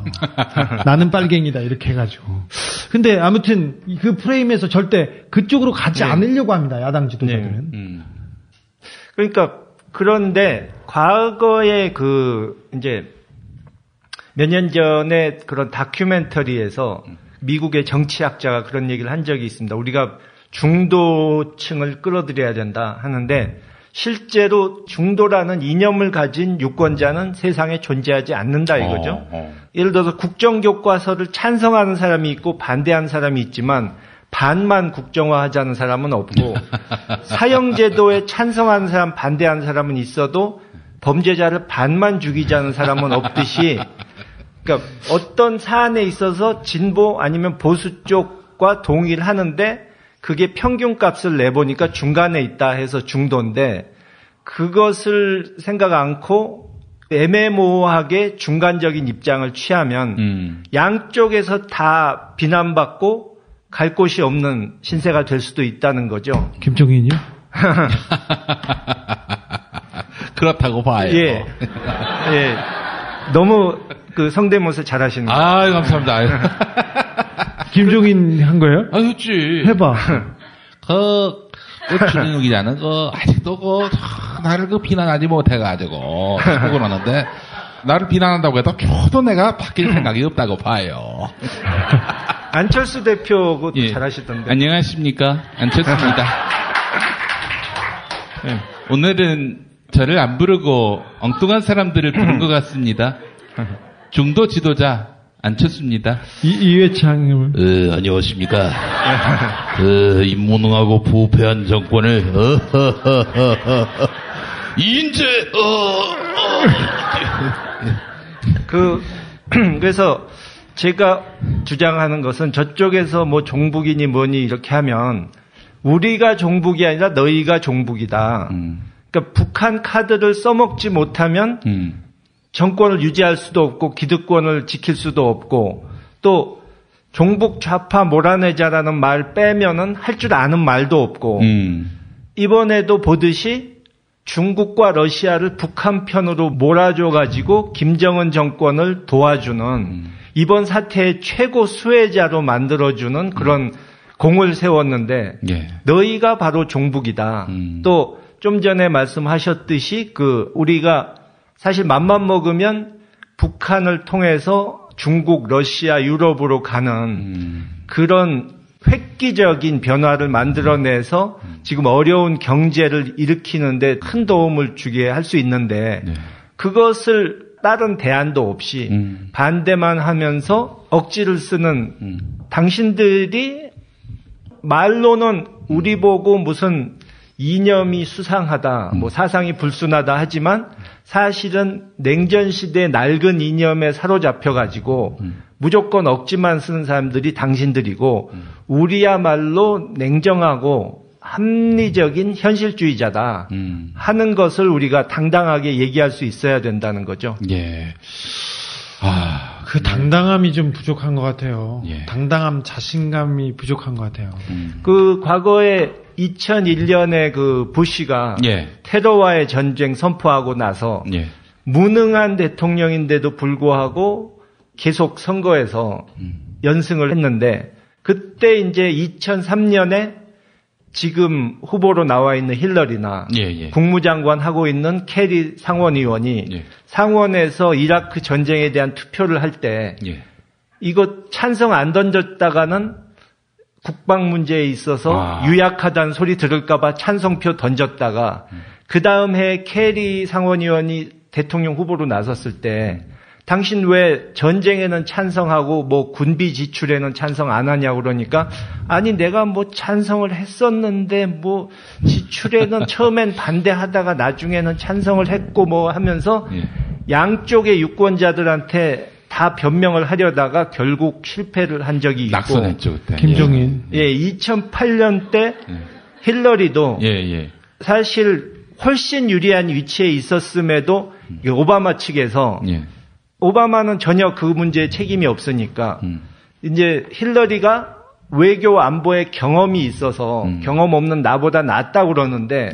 Speaker 7: 나는 빨갱이다 이렇게 해가지고. 근데 아무튼 그 프레임에서 절대 그쪽으로 가지 않으려고 합니다. 야당 지도자들은.
Speaker 17: 그러니까 그런데 과거에 이제 몇 년 전에 그런 다큐멘터리에서 미국의 정치학자가 그런 얘기를 한 적이 있습니다. 우리가 중도층을 끌어들여야 된다 하는데 실제로 중도라는 이념을 가진 유권자는 세상에 존재하지 않는다 이거죠. 예를 들어서 국정교과서를 찬성하는 사람이 있고 반대하는 사람이 있지만 반만 국정화하자는 사람은 없고 사형제도에 찬성하는 사람 반대하는 사람은 있어도 범죄자를 반만 죽이자는 사람은 없듯이 그러니까 어떤 사안에 있어서 진보 아니면 보수 쪽과 동의를 하는데 그게 평균값을 내보니까 중간에 있다 해서 중도인데 그것을 생각 않고 애매모호하게 중간적인 입장을 취하면 양쪽에서 다 비난받고 갈 곳이 없는 신세가 될 수도 있다는 거죠.
Speaker 7: 김종인이요?
Speaker 2: 그렇다고 봐요.
Speaker 17: 예. 너무 성대모사 잘하시는 거예요.
Speaker 2: 아, 감사합니다.
Speaker 7: 김종인 한 거예요?
Speaker 2: 아, 그렇지.
Speaker 7: 해봐.
Speaker 2: 주진우 기자는 아직도 나를 비난하지 못해가지고 보고 나는데 나를 비난한다고 해도 저도 내가 바뀔 생각이 없다고 봐요.
Speaker 17: 안철수 대표 잘하시던데.
Speaker 2: 안녕하십니까, 안철수입니다. 오늘은 저를 안 부르고 엉뚱한 사람들을 부른 것 같습니다. 중도 지도자 안철수입니다.
Speaker 7: 이회창님을.
Speaker 18: 안녕하십니까. 인무능하고 부패한 정권을 인제
Speaker 17: 그래서 제가 주장하는 것은 저쪽에서 뭐 종북이니 뭐니 이렇게 하면 우리가 종북이 아니라 너희가 종북이다. 그러니까 북한 카드를 써먹지 못하면 정권을 유지할 수도 없고 기득권을 지킬 수도 없고 또 종북 좌파 몰아내자라는 말 빼면은 할 줄 아는 말도 없고 이번에도 보듯이 중국과 러시아를 북한 편으로 몰아줘가지고 김정은 정권을 도와주는 이번 사태의 최고 수혜자로 만들어주는 그런 공을 세웠는데 너희가 바로 종북이다. 또 좀 전에 말씀하셨듯이 우리가 사실 맘만 먹으면 북한을 통해서 중국, 러시아, 유럽으로 가는 그런 획기적인 변화를 만들어내서 지금 어려운 경제를 일으키는데 큰 도움을 주게 할 수 있는데 그것을 다른 대안도 없이 반대만 하면서 억지를 쓰는 당신들이 말로는 우리 보고 무슨 이념이 수상하다, 뭐 사상이 불순하다 하지만 사실은 냉전시대의 낡은 이념에 사로잡혀가지고 무조건 억지만 쓰는 사람들이 당신들이고 우리야말로 냉정하고 합리적인 현실주의자다 하는 것을 우리가 당당하게 얘기할 수 있어야 된다는 거죠.
Speaker 2: 예.
Speaker 7: 그 당당함이 좀 부족한 것 같아요. 당당함, 자신감이 부족한 것 같아요.
Speaker 17: 과거에 2001년에 부시가 테러와의 전쟁 선포하고 나서 무능한 대통령인데도 불구하고 계속 선거에서 연승을 했는데 그때 이제 2003년에 지금 후보로 나와 있는 힐러리나 국무장관 하고 있는 캐리 상원의원이 상원에서 이라크 전쟁에 대한 투표를 할 때 이거 찬성 안 던졌다가는 국방 문제에 있어서 유약하다는 소리 들을까봐 찬성표 던졌다가 그 다음 해 케리 상원의원이 대통령 후보로 나섰을 때 당신 왜 전쟁에는 찬성하고 뭐 군비 지출에는 찬성 안 하냐고 그러니까 아니 내가 뭐 찬성을 했었는데 뭐 지출에는 처음엔 반대하다가 나중에는 찬성을 했고 뭐 하면서 양쪽의 유권자들한테 다 변명을 하려다가 결국 실패를 한 적이 있고
Speaker 2: 낙선했죠 그때.
Speaker 7: 김종인.
Speaker 17: 예, 2008년 때 힐러리도 사실 훨씬 유리한 위치에 있었음에도 오바마 측에서 오바마는 전혀 그 문제에 책임이 없으니까 이제 힐러리가 외교 안보에 경험이 있어서 경험 없는 나보다 낫다고 그러는데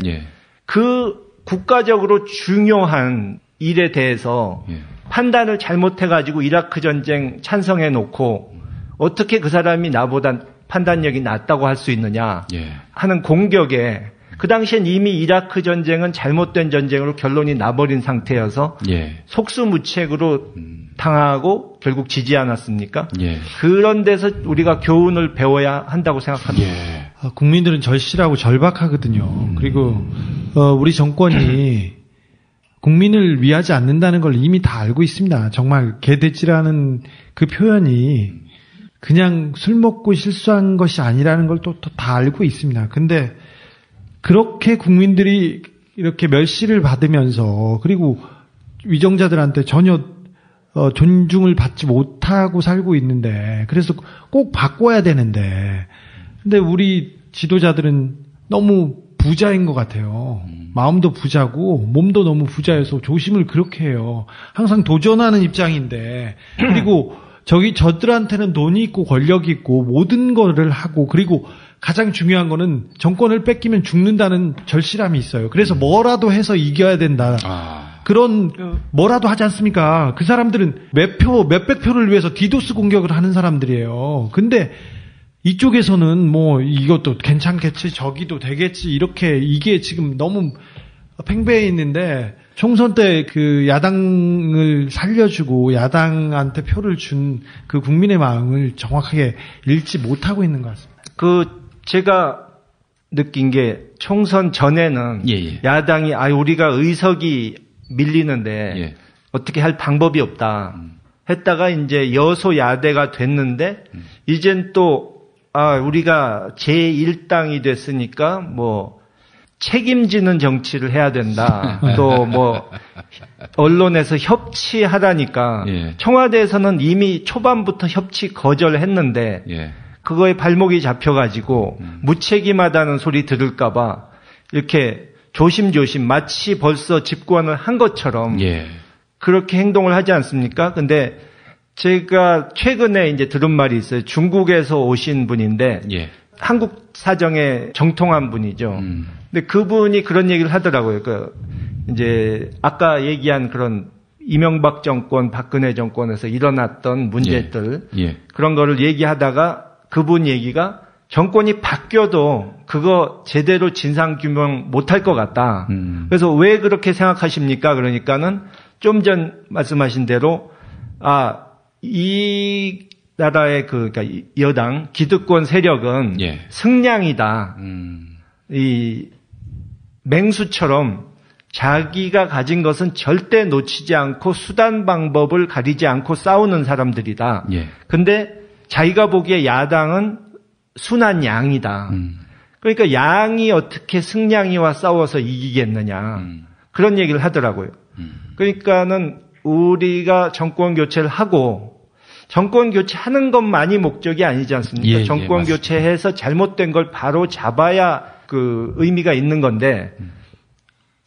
Speaker 17: 그 국가적으로 중요한 일에 대해서 판단을 잘못해가지고 이라크 전쟁 찬성해 놓고 어떻게 그 사람이 나보다 판단력이 낮다고 할 수 있느냐 하는 공격에 그 당시엔 이미 이라크 전쟁은 잘못된 전쟁으로 결론이 나버린 상태여서 속수무책으로 당하고 결국 지지 않았습니까? 그런 데서 우리가 교훈을 배워야 한다고 생각합니다.
Speaker 7: 국민들은 절실하고 절박하거든요. 그리고 우리 정권이 국민을 위하지 않는다는 걸 이미 다 알고 있습니다. 정말 개돼지라는 그 표현이 그냥 술 먹고 실수한 것이 아니라는 걸 또 다 알고 있습니다. 근데 그렇게 국민들이 이렇게 멸시를 받으면서 그리고 위정자들한테 전혀 존중을 받지 못하고 살고 있는데 그래서 꼭 바꿔야 되는데 근데 우리 지도자들은 너무 부자인 것 같아요. 마음도 부자고 몸도 너무 부자여서 조심을 그렇게 해요. 항상 도전하는 입장인데 그리고 저들한테는 돈이 있고 권력이 있고 모든 거를 하고 그리고 가장 중요한 거는 정권을 뺏기면 죽는다는 절실함이 있어요. 그래서 뭐라도 해서 이겨야 된다. 그런 뭐라도 하지 않습니까? 그 사람들은 몇백 표를 위해서 디도스 공격을 하는 사람들이에요. 근데 이쪽에서는 뭐 이것도 괜찮겠지, 저기도 되겠지 이렇게 이게 지금 너무 팽배해 있는데 총선 때 그 야당을 살려주고 야당한테 표를 준 그 국민의 마음을 정확하게 읽지 못하고 있는 것 같습니다.
Speaker 17: 제가 느낀 게 총선 전에는 야당이 우리가 의석이 밀리는데 어떻게 할 방법이 없다 했다가 이제 여소야대가 됐는데 이젠 또 우리가 제1당이 됐으니까 뭐 책임지는 정치를 해야 된다. 또 뭐 언론에서 협치하라니까 청와대에서는 이미 초반부터 협치 거절했는데 그거에 발목이 잡혀가지고 무책임하다는 소리 들을까봐 이렇게 조심조심 마치 벌써 집권을 한 것처럼 그렇게 행동을 하지 않습니까? 근데 제가 최근에 이제 들은 말이 있어요. 중국에서 오신 분인데 한국 사정에 정통한 분이죠. 근데 그분이 그런 얘기를 하더라고요. 이제 아까 얘기한 그런 이명박 정권, 박근혜 정권에서 일어났던 문제들 그런 거를 얘기하다가 그분 얘기가 정권이 바뀌어도 그거 제대로 진상규명 못할 것 같다. 그래서 왜 그렇게 생각하십니까? 그러니까는 좀 전 말씀하신 대로 이 나라의 그러니까 여당 기득권 세력은 승량이다. 이 맹수처럼 자기가 가진 것은 절대 놓치지 않고 수단 방법을 가리지 않고 싸우는 사람들이다. 근데 자기가 보기에 야당은 순한 양이다. 그러니까 양이 어떻게 승량이와 싸워서 이기겠느냐. 그런 얘기를 하더라고요. 그러니까는 우리가 정권 교체를 하고 정권 교체하는 것만이 목적이 아니지 않습니까? 정권 교체해서 잘못된 걸 바로 잡아야 그 의미가 있는 건데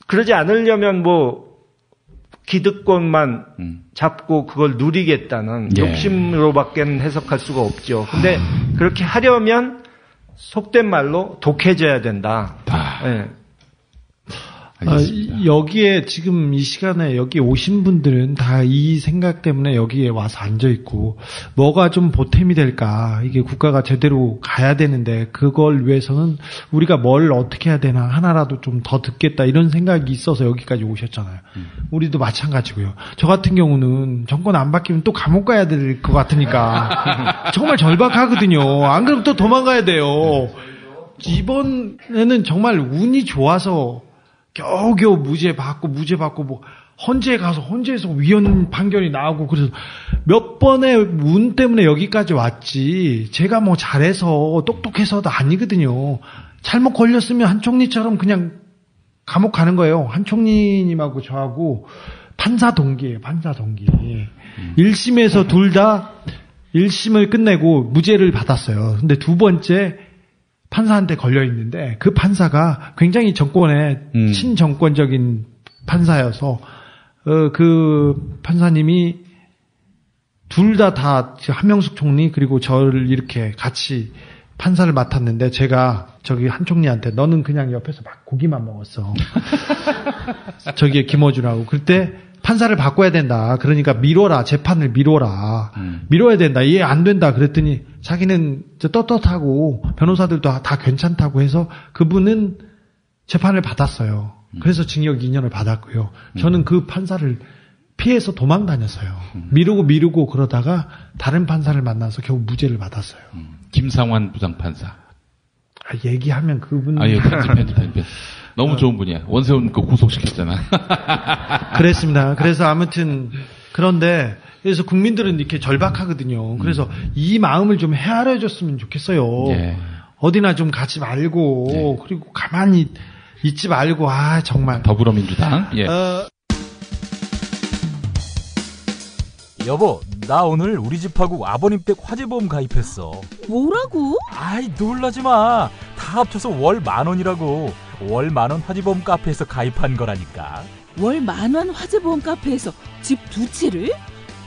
Speaker 17: 그러지 않으려면 뭐 기득권만 잡고 그걸 누리겠다는 욕심으로밖에는 해석할 수가 없죠. 근데 그렇게 하려면 속된 말로 독해져야 된다.
Speaker 7: 여기에 지금 이 시간에 여기 오신 분들은 다 이 생각 때문에 여기에 와서 앉아 있고 뭐가 좀 보탬이 될까? 이게 국가가 제대로 가야 되는데 그걸 위해서는 우리가 뭘 어떻게 해야 되나 하나라도 좀 더 듣겠다 이런 생각이 있어서 여기까지 오셨잖아요. 우리도 마찬가지고요. 저 같은 경우는 정권 안 바뀌면 또 감옥 가야 될 것 같으니까 정말 절박하거든요. 안 그러면 또 도망가야 돼요. 이번에는 정말 운이 좋아서 겨우겨우 무죄 받고 뭐 헌재에 가서 헌재에서 위헌 판결이 나오고 그래서 몇 번의 운 때문에 여기까지 왔지 제가 뭐 잘해서 똑똑해서도 아니거든요. 잘못 걸렸으면 한총리처럼 그냥 감옥 가는 거예요. 한총리님하고 저하고 판사 동기예요. 판사 동기. 1심에서 둘 다 1심을 끝내고 무죄를 받았어요. 근데 두 번째 판사한테 걸려 있는데 그 판사가 굉장히 정권에 친정권적인 판사여서 그 판사님이 둘 다 한명숙 총리 그리고 저를 이렇게 같이 판사를 맡았는데 제가 저기 한 총리한테 너는 그냥 옆에서 막 고기만 먹었어. 저기에 김어준하고 그때 판사를 바꿔야 된다. 그러니까 미뤄라. 재판을 미뤄라. 미뤄야 된다. 이해 안 된다. 그랬더니 자기는 떳떳하고 변호사들도 다 괜찮다고 해서 그분은 재판을 받았어요. 그래서 징역 2년을 받았고요. 저는 그 판사를 피해서 도망 다녔어요. 미루고 그러다가 다른 판사를 만나서 겨우 무죄를 받았어요.
Speaker 2: 김상환 부장판사.
Speaker 7: 얘기하면 그분.
Speaker 2: 예, 편집. 너무 좋은 분이야. 원세훈 그 구속시켰잖아.
Speaker 7: 그랬습니다. 그래서 아무튼 그런데 그래서 국민들은 이렇게 절박하거든요. 그래서 이 마음을 좀 헤아려줬으면 좋겠어요.
Speaker 2: 예.
Speaker 7: 어디나 좀 가지 말고 그리고 가만히 있지 말고 정말.
Speaker 2: 더불어민주당. 예.
Speaker 1: 여보, 나 오늘 우리 집하고 아버님 댁 화재보험 가입했어.
Speaker 19: 뭐라고?
Speaker 1: 아이, 놀라지 마. 다 합쳐서 월 10,000원이라고. 월 10,000원 화재보험 카페에서 가입한 거라니까.
Speaker 19: 월 10,000원 화재보험 카페에서 집 2채를?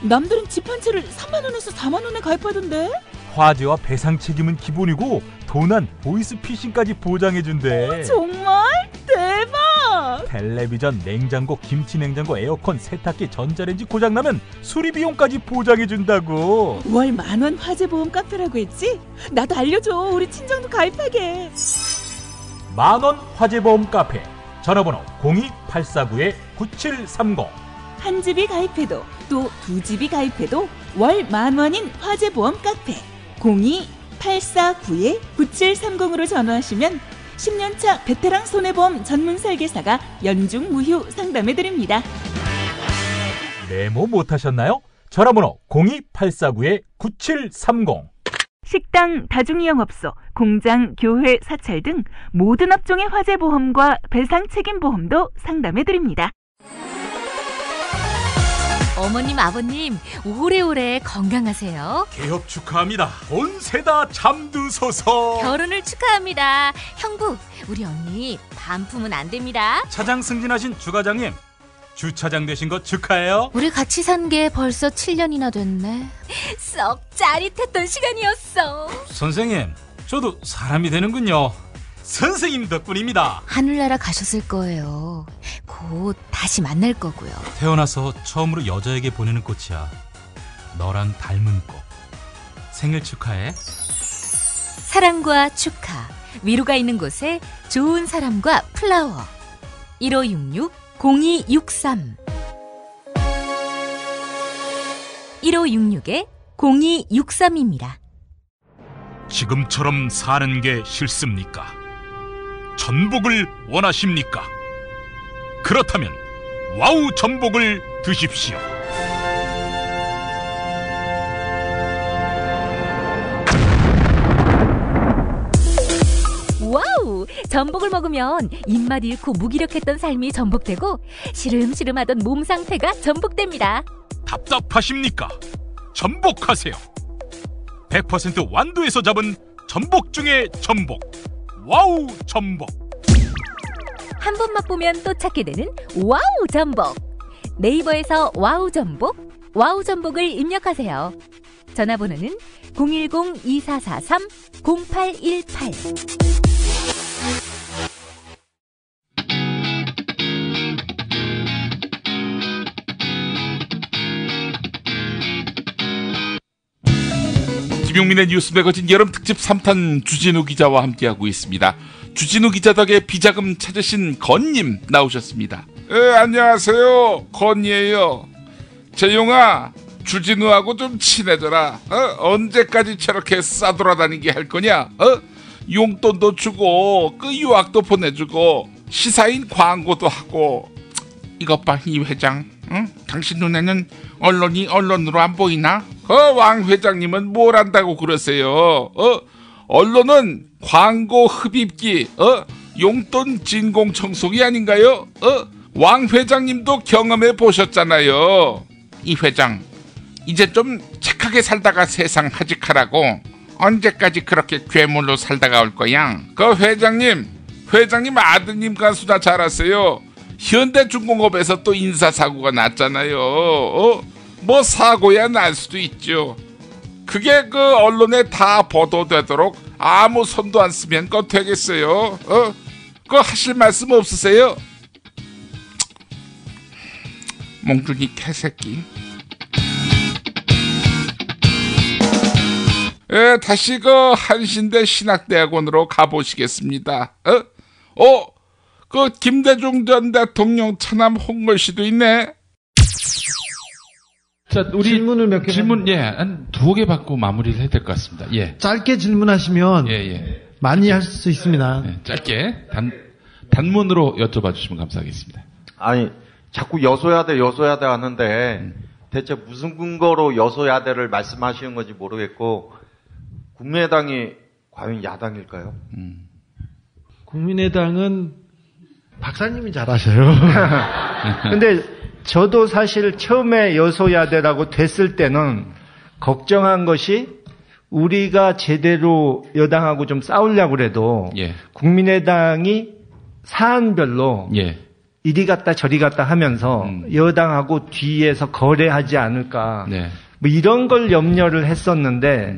Speaker 19: 남들은 집 한 채를 30,000원에서 40,000원에 가입하던데?
Speaker 1: 화재와 배상 책임은 기본이고 도난, 보이스피싱까지 보장해준대.
Speaker 19: 정말? 대박!
Speaker 1: 텔레비전, 냉장고, 김치냉장고, 에어컨, 세탁기, 전자레인지 고장나면 수리비용까지 보장해준다고.
Speaker 19: 월 10,000원 화재보험 카페라고 했지? 나도 알려줘. 우리 친정도 가입하게.
Speaker 1: 10,000원 화재보험 카페. 전화번호 02849-9730.
Speaker 19: 한 집이 가입해도 또 두 집이 가입해도 월 10,000원인 화재보험 카페 02849-9730으로 전화하시면 10년차 베테랑 손해보험 전문 설계사가 연중 무휴 상담해드립니다.
Speaker 1: 메모 못하셨나요? 전화번호 02849-9730.
Speaker 19: 식당, 다중이용업소, 공장, 교회, 사찰 등 모든 업종의 화재보험과 배상 책임보험도 상담해드립니다.
Speaker 4: 어머님, 아버님, 오래오래 건강하세요.
Speaker 1: 개업 축하합니다. 온세 다 잠드소서.
Speaker 4: 결혼을 축하합니다. 형부, 우리 언니 반품은 안 됩니다.
Speaker 1: 차장 승진하신 주과장님, 주차장 되신 거 축하해요.
Speaker 4: 우리 같이 산 게 벌써 7년이나 됐네. 썩 짜릿했던 시간이었어.
Speaker 1: 선생님, 저도 사람이 되는군요. 선생님 덕분입니다.
Speaker 4: 하늘나라 가셨을 거예요. 곧 다시 만날 거고요.
Speaker 1: 태어나서 처음으로 여자에게 보내는 꽃이야. 너랑 닮은 꽃. 생일 축하해.
Speaker 4: 사랑과 축하, 위로가 있는 곳에 좋은 사람과 플라워. 1566-0263 1566-0263입니다.
Speaker 1: 지금처럼 사는 게 싫습니까? 전복을 원하십니까? 그렇다면 와우 전복을 드십시오.
Speaker 4: 와우! 전복을 먹으면 입맛 잃고 무기력했던 삶이 전복되고 시름시름하던 몸 상태가 전복됩니다.
Speaker 1: 답답하십니까? 전복하세요. 100% 완도에서 잡은 전복 중에 전복. 와우 전복.
Speaker 4: 한 번 맛보면 또 찾게 되는 와우 전복. 네이버에서 와우 전복, 와우 전복을 입력하세요. 전화번호는 010-2443-0818.
Speaker 2: 김용민의 뉴스 매거진 여름 특집 3탄 주진우 기자와 함께하고 있습니다. 주진우 기자 덕에 비자금 찾으신 건님 나오셨습니다. 안녕하세요. 건이에요. 재용아, 주진우하고 좀 친해져라. 언제까지 저렇게 싸돌아다니게 할 거냐? 용돈도 주고 그 유학도 보내주고 시사인 광고도 하고. 이것 봐, 이 회장. 응? 당신 눈에는 언론이 언론으로 안 보이나? 왕 회장님은 뭘 안다고 그러세요? 언론은 광고 흡입기, 용돈 진공 청소기 아닌가요? 왕 회장님도 경험해 보셨잖아요. 이 회장, 이제 좀 착하게 살다가 세상 하직하라고. 언제까지 그렇게 괴물로 살다가 올 거야? 그 회장님 아드님 가수나 잘하세요. 현대중공업에서 또 인사사고가 났잖아요. 뭐 사고야 날 수도 있죠. 그게 그 언론에 다 보도되도록 아무 손도 안 쓰면 그거 되겠어요? 그거 하실 말씀 없으세요? 몽둥이 개새끼. 다시 그 한신대 신학대학원으로 가보시겠습니다. 그 김대중 전 대통령 차남 홍걸씨도 있네.
Speaker 7: 자, 우리 질문을 몇 개.
Speaker 2: 질문, 한 2개 받고 마무리를 해야 될 것 같습니다.
Speaker 7: 짧게 질문하시면 많이 할 수 있습니다.
Speaker 2: 짧게 단문으로 여쭤봐 주시면 감사하겠습니다.
Speaker 20: 아니, 자꾸 여소야대 하는데 대체 무슨 근거로 여소야대를 말씀하시는 건지 모르겠고, 국민의당이 과연 야당일까요?
Speaker 7: 국민의당은 박사님이 잘하셔요.
Speaker 17: 근데 저도 사실 처음에 여소야대라고 됐을 때는 걱정한 것이 우리가 제대로 여당하고 좀 싸우려고 그래도 국민의당이 사안별로 이리 갔다 저리 갔다 하면서 여당하고 뒤에서 거래하지 않을까 뭐 이런 걸 염려를 했었는데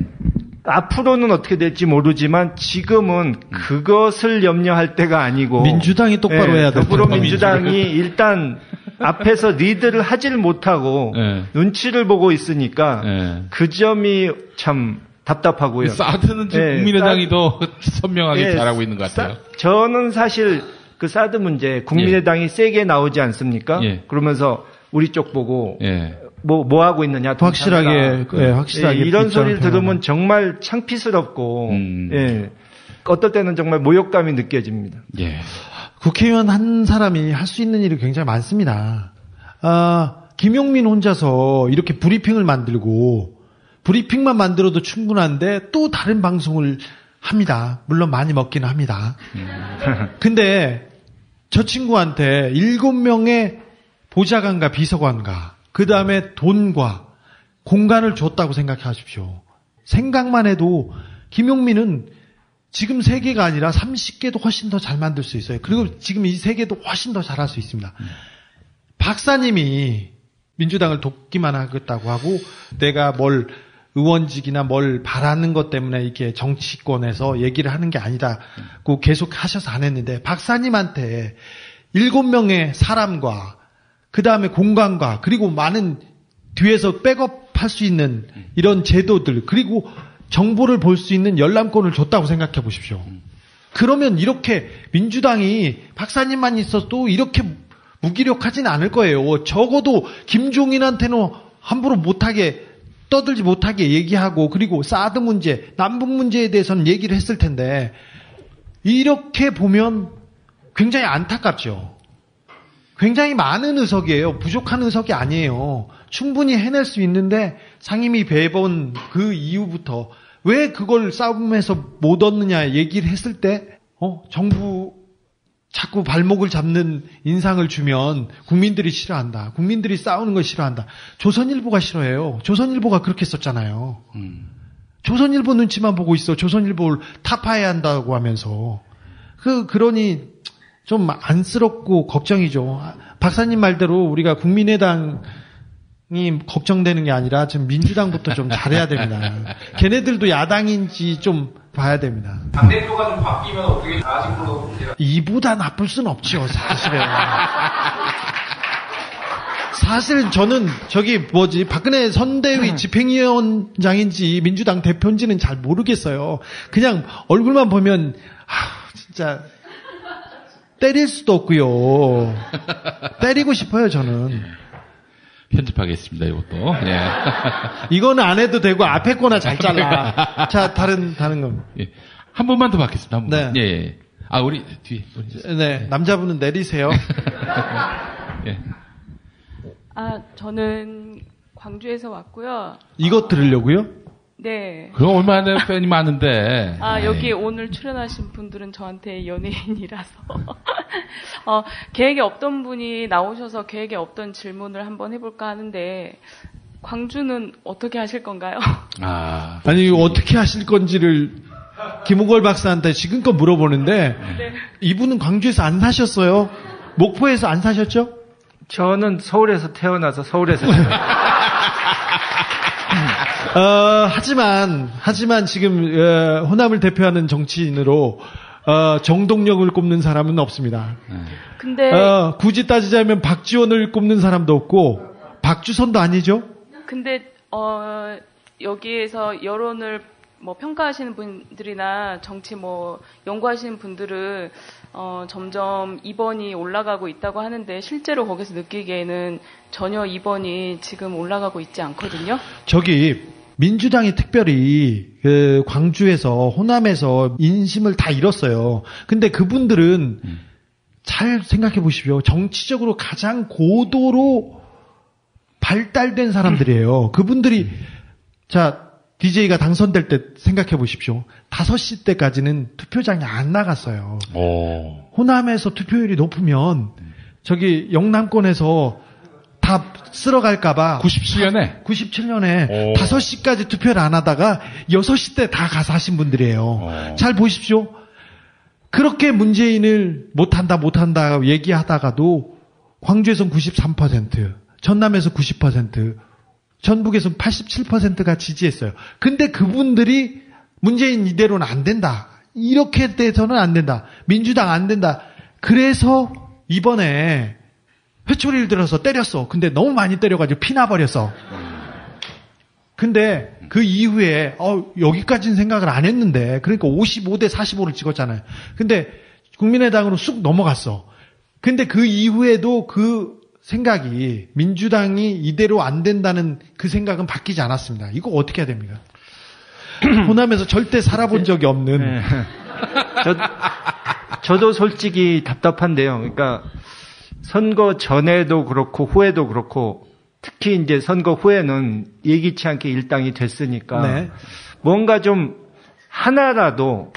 Speaker 17: 앞으로는 어떻게 될지 모르지만 지금은 그것을 염려할 때가 아니고
Speaker 7: 민주당이 똑바로 해야 될
Speaker 17: 더불어민주당이 일단 앞에서 리드를 하질 못하고 눈치를 보고 있으니까 그 점이 참 답답하고요.
Speaker 2: 사드는 지금 국민의당이 더 선명하게 잘하고 있는 것 같아요.
Speaker 17: 저는 사실 그 사드 문제 국민의당이 세게 나오지 않습니까? 그러면서 우리 쪽 보고 뭐 하고 있느냐
Speaker 7: 확실하게
Speaker 17: 이런 소리를 들으면 정말 창피스럽고 어떨 때는 정말 모욕감이 느껴집니다.
Speaker 7: 국회의원 한 사람이 할 수 있는 일이 굉장히 많습니다. 김용민 혼자서 이렇게 브리핑을 만들고 브리핑만 만들어도 충분한데 또 다른 방송을 합니다. 물론 많이 먹기는 합니다. 근데 저 친구한테 7명의 보좌관과 비서관과 그 다음에 돈과 공간을 줬다고 생각하십시오. 생각만 해도 김용민은 지금 3개가 아니라 30개도 훨씬 더 잘 만들 수 있어요. 그리고 지금 이 3개도 훨씬 더 잘할 수 있습니다. 박사님이 민주당을 돕기만 하겠다고 하고 내가 뭘 의원직이나 뭘 바라는 것 때문에 이렇게 정치권에서 얘기를 하는 게 아니다고 계속 하셔서 안 했는데 박사님한테 7명의 사람과 그 다음에 공간과 그리고 많은 뒤에서 백업할 수 있는 이런 제도들 그리고 정보를 볼 수 있는 열람권을 줬다고 생각해 보십시오. 그러면 이렇게 민주당이 박사님만 있어도 이렇게 무기력하진 않을 거예요. 적어도 김종인한테는 함부로 못하게 떠들지 못하게 얘기하고 그리고 사드 문제, 남북 문제에 대해서는 얘기를 했을 텐데 이렇게 보면 굉장히 안타깝죠. 굉장히 많은 의석이에요. 부족한 의석이 아니에요. 충분히 해낼 수 있는데 상임위 배번 그 이후부터 왜 그걸 싸움에서 못 얻느냐 얘기를 했을 때 정부 자꾸 발목을 잡는 인상을 주면 국민들이 싫어한다. 국민들이 싸우는 걸 싫어한다. 조선일보가 싫어해요. 조선일보가 그렇게 썼잖아요. 조선일보 눈치만 보고 있어. 조선일보를 타파해야 한다고 하면서. 그러니 좀 안쓰럽고 걱정이죠. 박사님 말대로 우리가 국민의당이 걱정되는 게 아니라 지금 민주당부터 좀 잘해야 됩니다. 걔네들도 야당인지 좀 봐야 됩니다.
Speaker 21: 당대표가 좀 바뀌면 어떻게 나아질 걸로 봅니다.
Speaker 7: 이보다 나쁠 순 없죠, 사실은. 사실 저는 박근혜 선대위 집행위원장인지 민주당 대표인지는 잘 모르겠어요. 그냥 얼굴만 보면 진짜 때릴 수도 없고요. 때리고 싶어요, 저는.
Speaker 2: 편집하겠습니다, 이것도. 예.
Speaker 7: 이거는 안 해도 되고 앞에 거나 잘 잘라. 자, 다른 거.
Speaker 2: 예. 한 번만 더 받겠습니다. 한 번만.
Speaker 7: 네.
Speaker 2: 예. 우리 뒤에.
Speaker 7: 네, 남자분은 내리세요.
Speaker 2: 예.
Speaker 3: 저는 광주에서 왔고요.
Speaker 7: 이거 들으려고요?
Speaker 3: 네.
Speaker 2: 그럼 얼마나 팬이 많은데.
Speaker 3: 여기 오늘 출연하신 분들은 저한테 연예인이라서. 계획에 없던 분이 나오셔서 계획에 없던 질문을 한번 해볼까 하는데, 광주는 어떻게 하실 건가요?
Speaker 7: 아니, 어떻게 하실 건지를 김우걸 박사한테 지금껏 물어보는데,
Speaker 3: 네.
Speaker 7: 이분은 광주에서 안 사셨어요? 목포에서 안 사셨죠?
Speaker 17: 저는 서울에서 태어나서 서울에서.
Speaker 7: 하지만 지금 호남을 대표하는 정치인으로 정동영을 꼽는 사람은 없습니다.
Speaker 3: 근데
Speaker 7: 굳이 따지자면 박지원을 꼽는 사람도 없고 박주선도 아니죠?
Speaker 3: 근데 여기에서 여론을 평가하시는 분들이나 정치 연구하시는 분들은 점점 2번이 올라가고 있다고 하는데 실제로 거기서 느끼기에는 전혀 2번이 지금 올라가고 있지 않거든요.
Speaker 7: 민주당이 특별히 광주에서 호남에서 인심을 다 잃었어요. 근데 그분들은 잘 생각해 보십시오. 정치적으로 가장 고도로 발달된 사람들이에요. 그분들이 DJ가 당선될 때 생각해 보십시오. 5시 때까지는 투표장에 안 나갔어요. 호남에서 투표율이 높으면 영남권에서 다 쓸어갈까봐 97년에 5시까지 투표를 안 하다가 6시 때 다 가서 하신 분들이에요. 잘 보십시오. 그렇게 문재인을 못한다 얘기하다가도 광주에서는 93%, 전남에서 90%, 전북에서는 87%가 지지했어요. 근데 그분들이 문재인 이대로는 안 된다. 이렇게 돼서는 안 된다. 민주당 안 된다. 그래서 이번에 회초리를 들어서 때렸어. 근데 너무 많이 때려가지고 피나버렸어. 근데 그 이후에 여기까지는 생각을 안 했는데 그러니까 55대 45를 찍었잖아요. 근데 국민의당으로 쑥 넘어갔어. 근데 그 이후에도 그 생각이 민주당이 이대로 안 된다는 그 생각은 바뀌지 않았습니다. 이거 어떻게 해야 됩니까? 호남에서 절대 살아본 적이 없는.
Speaker 17: 네. 저도 솔직히 답답한데요. 그러니까 선거 전에도 그렇고 후에도 그렇고 특히 이제 선거 후에는 예기치 않게 일당이 됐으니까
Speaker 7: 네.
Speaker 17: 뭔가 좀 하나라도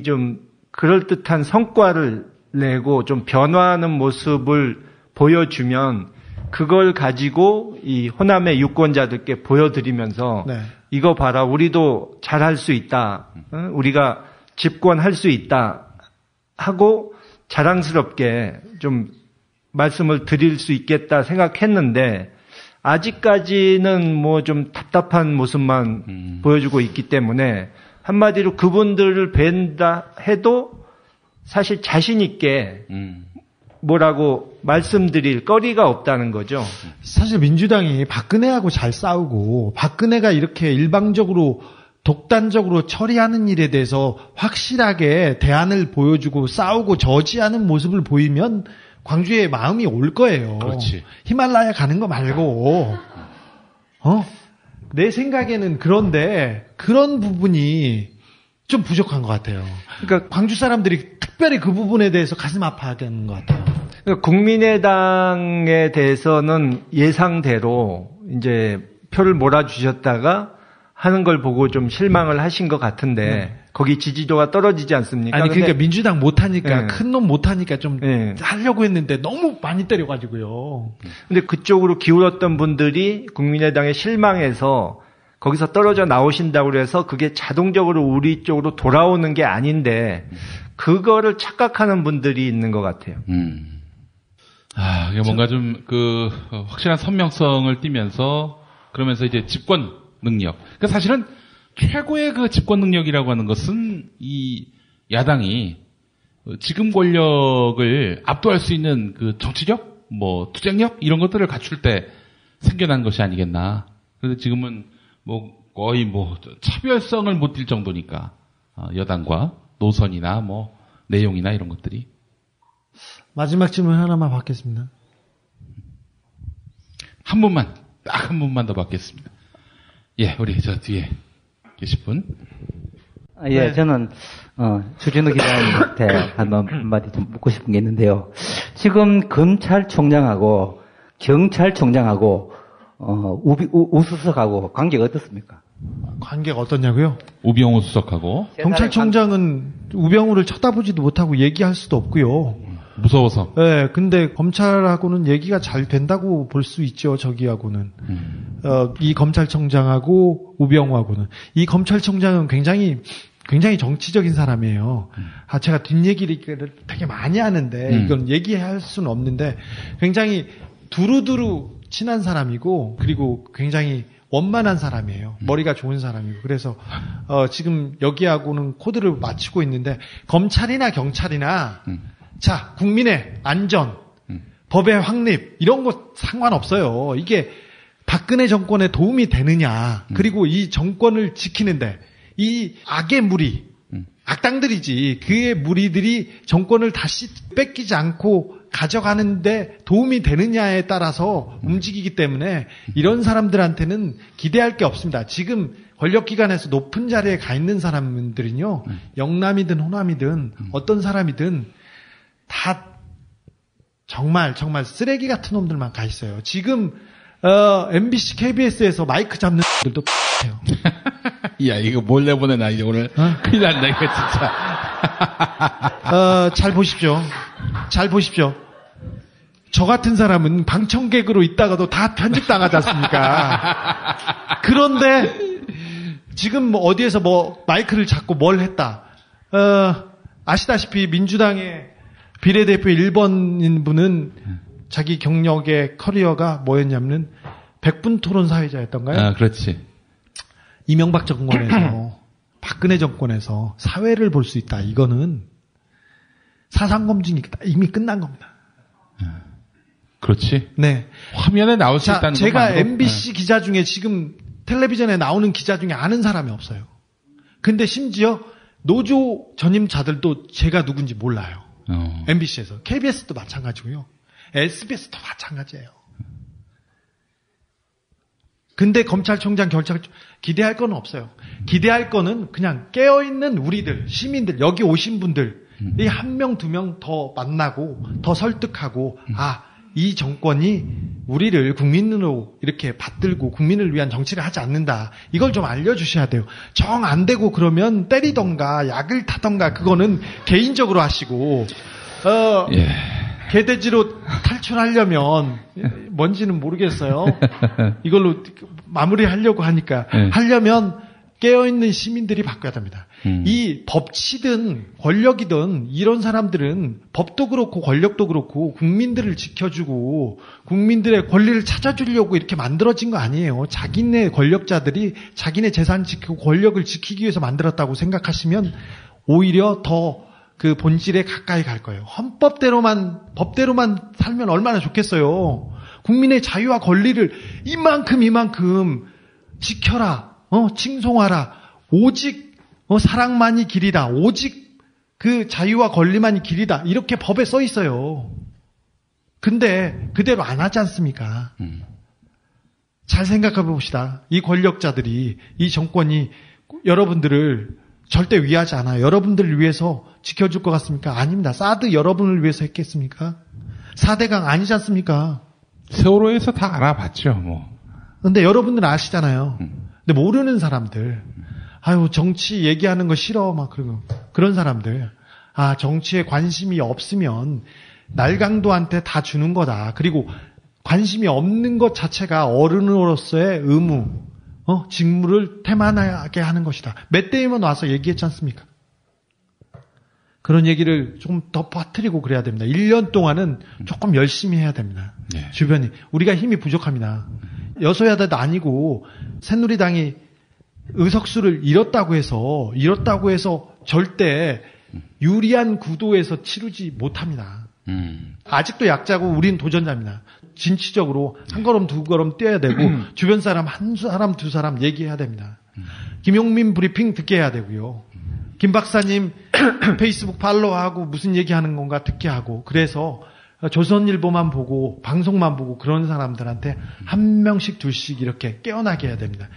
Speaker 17: 좀 그럴듯한 성과를 내고 좀 변화하는 모습을 보여주면 그걸 가지고 이 호남의 유권자들께 보여드리면서 이거 봐라 우리도 잘할 수 있다. 우리가 집권할 수 있다 하고 자랑스럽게 좀 말씀을 드릴 수 있겠다 생각했는데 아직까지는 좀 답답한 모습만 보여주고 있기 때문에 한마디로 그분들을 뵌다 해도 사실 자신 있게 뭐라고 말씀드릴 거리가 없다는 거죠.
Speaker 7: 사실 민주당이 박근혜하고 잘 싸우고 박근혜가 이렇게 일방적으로 독단적으로 처리하는 일에 대해서 확실하게 대안을 보여주고 싸우고 저지하는 모습을 보이면 광주에 마음이 올 거예요.
Speaker 2: 그렇지.
Speaker 7: 히말라야 가는 거 말고. 내 생각에는 그런데 그런 부분이 좀 부족한 것 같아요. 그러니까 광주 사람들이 특별히 그 부분에 대해서 가슴 아파하는 것 같아요.
Speaker 17: 그러니까 국민의당에 대해서는 예상대로 이제 표를 몰아주셨다가 하는 걸 보고 좀 실망을 하신 것 같은데 거기 지지도가 떨어지지 않습니까?
Speaker 7: 아니 그러니까 민주당 못하니까 큰 놈 못하니까 좀 하려고 했는데 너무 많이 때려가지고요.
Speaker 17: 근데 그쪽으로 기울었던 분들이 국민의당에 실망해서 거기서 떨어져 나오신다고 그래서 그게 자동적으로 우리 쪽으로 돌아오는 게 아닌데 그거를 착각하는 분들이 있는 것 같아요.
Speaker 2: 이게 뭔가 좀 확실한 선명성을 띠면서 그러면서 이제 집권 능력. 그러니까 사실은 최고의 그 집권 능력이라고 하는 것은 이 야당이 지금 권력을 압도할 수 있는 그 정치력, 뭐 투쟁력 이런 것들을 갖출 때 생겨난 것이 아니겠나. 그래서 지금은 뭐 거의 뭐 차별성을 못 띌 정도니까 여당과 노선이나 뭐 내용이나 이런 것들이.
Speaker 7: 마지막 질문 하나만 받겠습니다.
Speaker 2: 한 분만, 딱 한 분만 더 받겠습니다. 예, 우리 저 뒤에 계신 분.
Speaker 5: 예,
Speaker 7: 네.
Speaker 5: 저는 주진우 기자님한테 한마디 좀 묻고 싶은 게 있는데요. 지금 검찰총장하고 경찰총장하고 우수석하고 관계가 어떻습니까?
Speaker 7: 관계가 어떻냐고요?
Speaker 2: 우병우 수석하고
Speaker 7: 경찰청장은 우병우를 쳐다보지도 못하고 얘기할 수도 없고요.
Speaker 2: 무서워서.
Speaker 7: 네, 근데 검찰하고는 얘기가 잘 된다고 볼 수 있죠. 저기하고는. 이 검찰청장하고 우병우하고는. 이 검찰청장은 굉장히 정치적인 사람이에요. 제가 뒷얘기를 되게 많이 하는데 이건 얘기할 수는 없는데 굉장히 두루두루 친한 사람이고 그리고 굉장히 원만한 사람이에요. 머리가 좋은 사람이고. 그래서 지금 여기하고는 코드를 맞추고 있는데 검찰이나 경찰이나 자, 국민의 안전, 법의 확립 이런 거 상관없어요. 이게 박근혜 정권에 도움이 되느냐. 그리고 이 정권을 지키는데 이 악의 무리, 악당들이지. 그의 무리들이 정권을 다시 뺏기지 않고 가져가는데 도움이 되느냐에 따라서 움직이기 때문에 이런 사람들한테는 기대할 게 없습니다. 지금 권력기관에서 높은 자리에 가 있는 사람들은요. 영남이든 호남이든 어떤 사람이든 다 정말 쓰레기 같은 놈들만 가 있어요. 지금 MBC, KBS에서 마이크 잡는 들도 해요.
Speaker 2: 야, 이거 몰래 보내나 이제 오늘 큰일 난다 이거 진짜.
Speaker 7: 잘 보십시오. 저 같은 사람은 방청객으로 있다가도 다 편집당하지 않습니까? 그런데 지금 뭐 어디에서 뭐 마이크를 잡고 뭘 했다. 아시다시피 민주당의 비례대표 1번인 분은 자기 경력의 커리어가 뭐였냐면 100분 토론 사회자였던가요?
Speaker 2: 아, 그렇지.
Speaker 7: 이명박 정권에서 박근혜 정권에서 사회를 볼 수 있다. 이거는 사상검증이 이미 끝난 겁니다.
Speaker 2: 그렇지.
Speaker 7: 네.
Speaker 2: 화면에 나올 수 있다는
Speaker 7: 제가
Speaker 2: 것만으로?
Speaker 7: MBC 기자 중에 지금 텔레비전에 나오는 기자 중에 아는 사람이 없어요. 근데 심지어 노조 전임자들도 제가 누군지 몰라요. MBC에서. KBS도 마찬가지고요. SBS도 마찬가지예요. 근데 검찰총장, 경찰청 기대할 건 없어요. 기대할 거는 그냥 깨어있는 우리들, 시민들, 여기 오신 분들이 한 명, 두 명 더 만나고 더 설득하고 이 정권이 우리를 국민으로 이렇게 받들고 국민을 위한 정치를 하지 않는다. 이걸 좀 알려주셔야 돼요. 정 안 되고 그러면 때리던가 약을 타던가 그거는 개인적으로 하시고 개돼지로 탈출하려면 뭔지는 모르겠어요. 이걸로 마무리하려고 하니까 하려면 깨어있는 시민들이 바꿔야 됩니다. 이 법치든 권력이든 이런 사람들은 법도 그렇고 권력도 그렇고 국민들을 지켜주고 국민들의 권리를 찾아주려고 이렇게 만들어진 거 아니에요. 자기네 권력자들이 자기네 재산 지키고 권력을 지키기 위해서 만들었다고 생각하시면 오히려 더 그 본질에 가까이 갈 거예요. 법대로만 살면 얼마나 좋겠어요. 국민의 자유와 권리를 이만큼 지켜라. 칭송하라. 오직 사랑만이 길이다. 오직 그 자유와 권리만이 길이다. 이렇게 법에 써 있어요. 근데 그대로 안 하지 않습니까? 잘 생각해 봅시다. 이 권력자들이, 이 정권이 여러분들을 절대 위하지 않아요. 여러분들을 위해서 지켜줄 것 같습니까? 아닙니다. 사드 여러분을 위해서 했겠습니까? 4대강 아니지 않습니까?
Speaker 2: 세월호에서 다 알아봤죠, 뭐.
Speaker 7: 근데 여러분들은 아시잖아요. 근데 모르는 사람들, 정치 얘기하는 거 싫어, 막 그런 사람들, 정치에 관심이 없으면 날강도한테 다 주는 거다. 그리고 관심이 없는 것 자체가 어른으로서의 의무, 직무를 태만하게 하는 것이다. 맷 데이먼 와서 얘기했지 않습니까? 그런 얘기를 조금 더 퍼뜨리고 그래야 됩니다. 1년 동안은 조금 열심히 해야 됩니다. 주변이. 우리가 힘이 부족합니다. 여소야대도 아니고 새누리당이 의석수를 잃었다고 해서 절대 유리한 구도에서 치르지 못합니다. 아직도 약자고 우린 도전자입니다. 진취적으로 한 걸음 두 걸음 뛰어야 되고 주변 사람 한 사람 두 사람 얘기해야 됩니다. 김용민 브리핑 듣게 해야 되고요. 김 박사님 페이스북 팔로우하고 무슨 얘기하는 건가 듣게 하고 그래서 조선일보만 보고 방송만 보고 그런 사람들한테 한 명씩 둘씩 이렇게 깨어나게 해야 됩니다.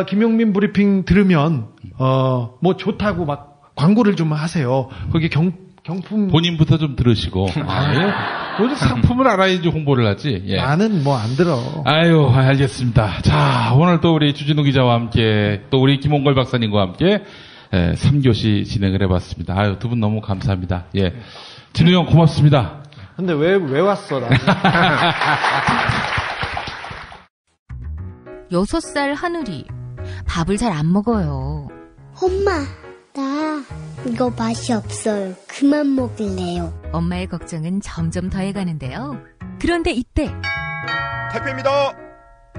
Speaker 7: 김용민 브리핑 들으면 뭐 좋다고 막 광고를 좀 하세요. 거기 경품
Speaker 6: 본인부터 좀 들으시고 모두 상품을 알아야지 홍보를 하지. 예.
Speaker 7: 나는 뭐 안 들어.
Speaker 6: 아유, 알겠습니다. 자, 오늘 또 우리 주진우 기자와 함께 또 우리 김홍걸 박사님과 함께 3교시 진행을 해봤습니다. 아유, 두 분 너무 감사합니다. 예, 진우 형 고맙습니다.
Speaker 7: 근데 왜 왔어? 나
Speaker 4: 6살 하늘이 밥을 잘 안 먹어요.
Speaker 22: 엄마, 나 이거 맛이 없어요. 그만 먹을래요.
Speaker 4: 엄마의 걱정은 점점 더해가는데요. 그런데 이때
Speaker 15: 택배입니다.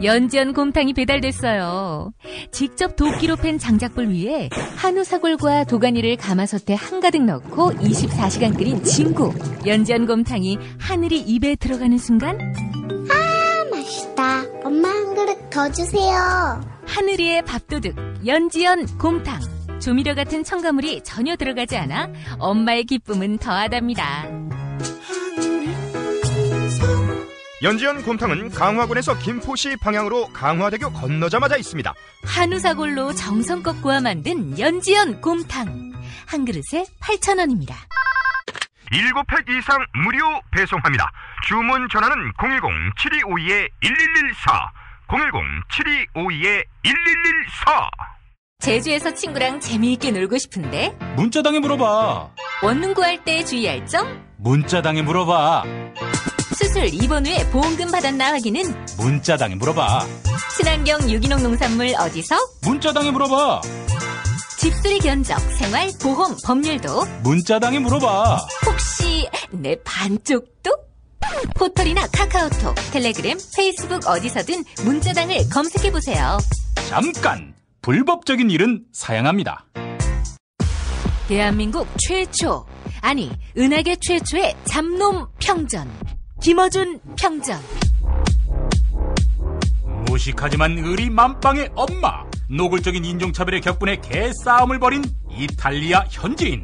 Speaker 4: 연지연 곰탕이 배달됐어요. 직접 도끼로 팬 장작불 위에 한우 사골과 도가니를 가마솥에 한가득 넣고 24시간 끓인 진구. 연지연 곰탕이 하늘이 입에 들어가는 순간
Speaker 22: 맛있다. 엄마 한 그릇 더 주세요.
Speaker 4: 하늘이의 밥도둑 연지연 곰탕. 조미료 같은 첨가물이 전혀 들어가지 않아 엄마의 기쁨은 더하답니다.
Speaker 15: 연지연 곰탕은 강화군에서 김포시 방향으로 강화대교 건너자마자 있습니다.
Speaker 4: 한우 사골로 정성껏 구워 만든 연지연 곰탕. 한 그릇에 8,000원입니다.
Speaker 15: 7팩 이상 무료 배송합니다. 주문 전화는 010-7252-1114 010-7252-1114.
Speaker 4: 제주에서 친구랑 재미있게 놀고 싶은데
Speaker 1: 문자당에 물어봐.
Speaker 4: 원룸 구할 때 주의할 점?
Speaker 1: 문자당에 물어봐.
Speaker 4: 수술 입원 후에 보험금 받았나 확인은?
Speaker 1: 문자당에 물어봐.
Speaker 4: 친환경 유기농 농산물 어디서?
Speaker 1: 문자당에 물어봐.
Speaker 4: 집수리 견적, 생활, 보험, 법률도
Speaker 1: 문자당에 물어봐.
Speaker 4: 혹시 내 반쪽도? 포털이나 카카오톡, 텔레그램, 페이스북 어디서든 문자당을 검색해보세요.
Speaker 1: 잠깐! 불법적인 일은 사양합니다.
Speaker 4: 대한민국 최초, 아니 은하계 최초의 잡놈 평전. 김어준 평전.
Speaker 1: 무식하지만 의리 만빵의 엄마. 노골적인 인종차별의 격분에 개싸움을 벌인 이탈리아 현지인.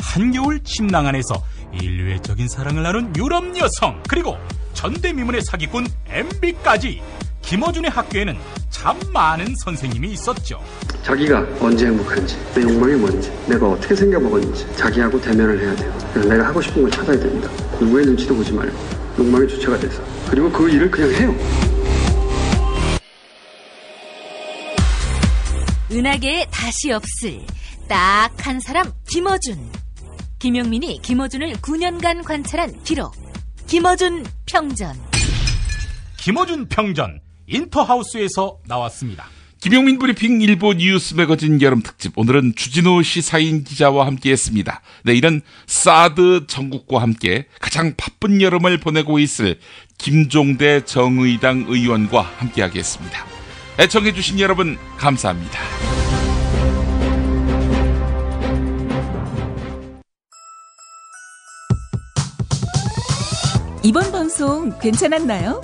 Speaker 1: 한겨울 침낭 안에서 인류의 적인 사랑을 나눈 유럽 여성. 그리고 전대미문의 사기꾼 MB까지. 김어준의 학교에는 참 많은 선생님이 있었죠.
Speaker 23: 자기가 언제 행복한지, 내 욕망이 뭔지, 내가 어떻게 생겨먹었는지 자기하고 대면을 해야 돼요. 그래서 내가 하고 싶은 걸 찾아야 됩니다. 누구의 눈치도 보지 말고 욕망의 주체가 돼서. 그리고 그 일을 그냥 해요.
Speaker 4: 은하계에 다시 없을 딱 한 사람 김어준. 김용민이 김어준을 9년간 관찰한 기록. 김어준 평전.
Speaker 1: 김어준 평전 인터하우스에서 나왔습니다.
Speaker 2: 김용민 브리핑 일보 뉴스 매거진 여름 특집. 오늘은 주진우 시사인 기자와 함께했습니다. 내일은 사드 정국과 함께 가장 바쁜 여름을 보내고 있을 김종대 정의당 의원과 함께하겠습니다. 애청해주신 여러분 감사합니다.
Speaker 19: 이번 방송 괜찮았나요?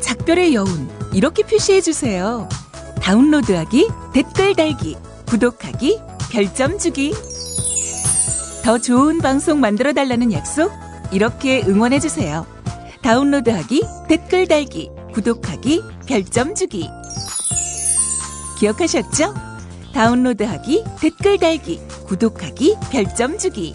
Speaker 19: 작별의 여운 이렇게 표시해주세요. 다운로드하기, 댓글 달기, 구독하기, 별점 주기. 더 좋은 방송 만들어달라는 약속 이렇게 응원해주세요. 다운로드하기, 댓글 달기, 구독하기, 별점 주기. 기억하셨죠? 다운로드하기, 댓글 달기, 구독하기, 별점 주기.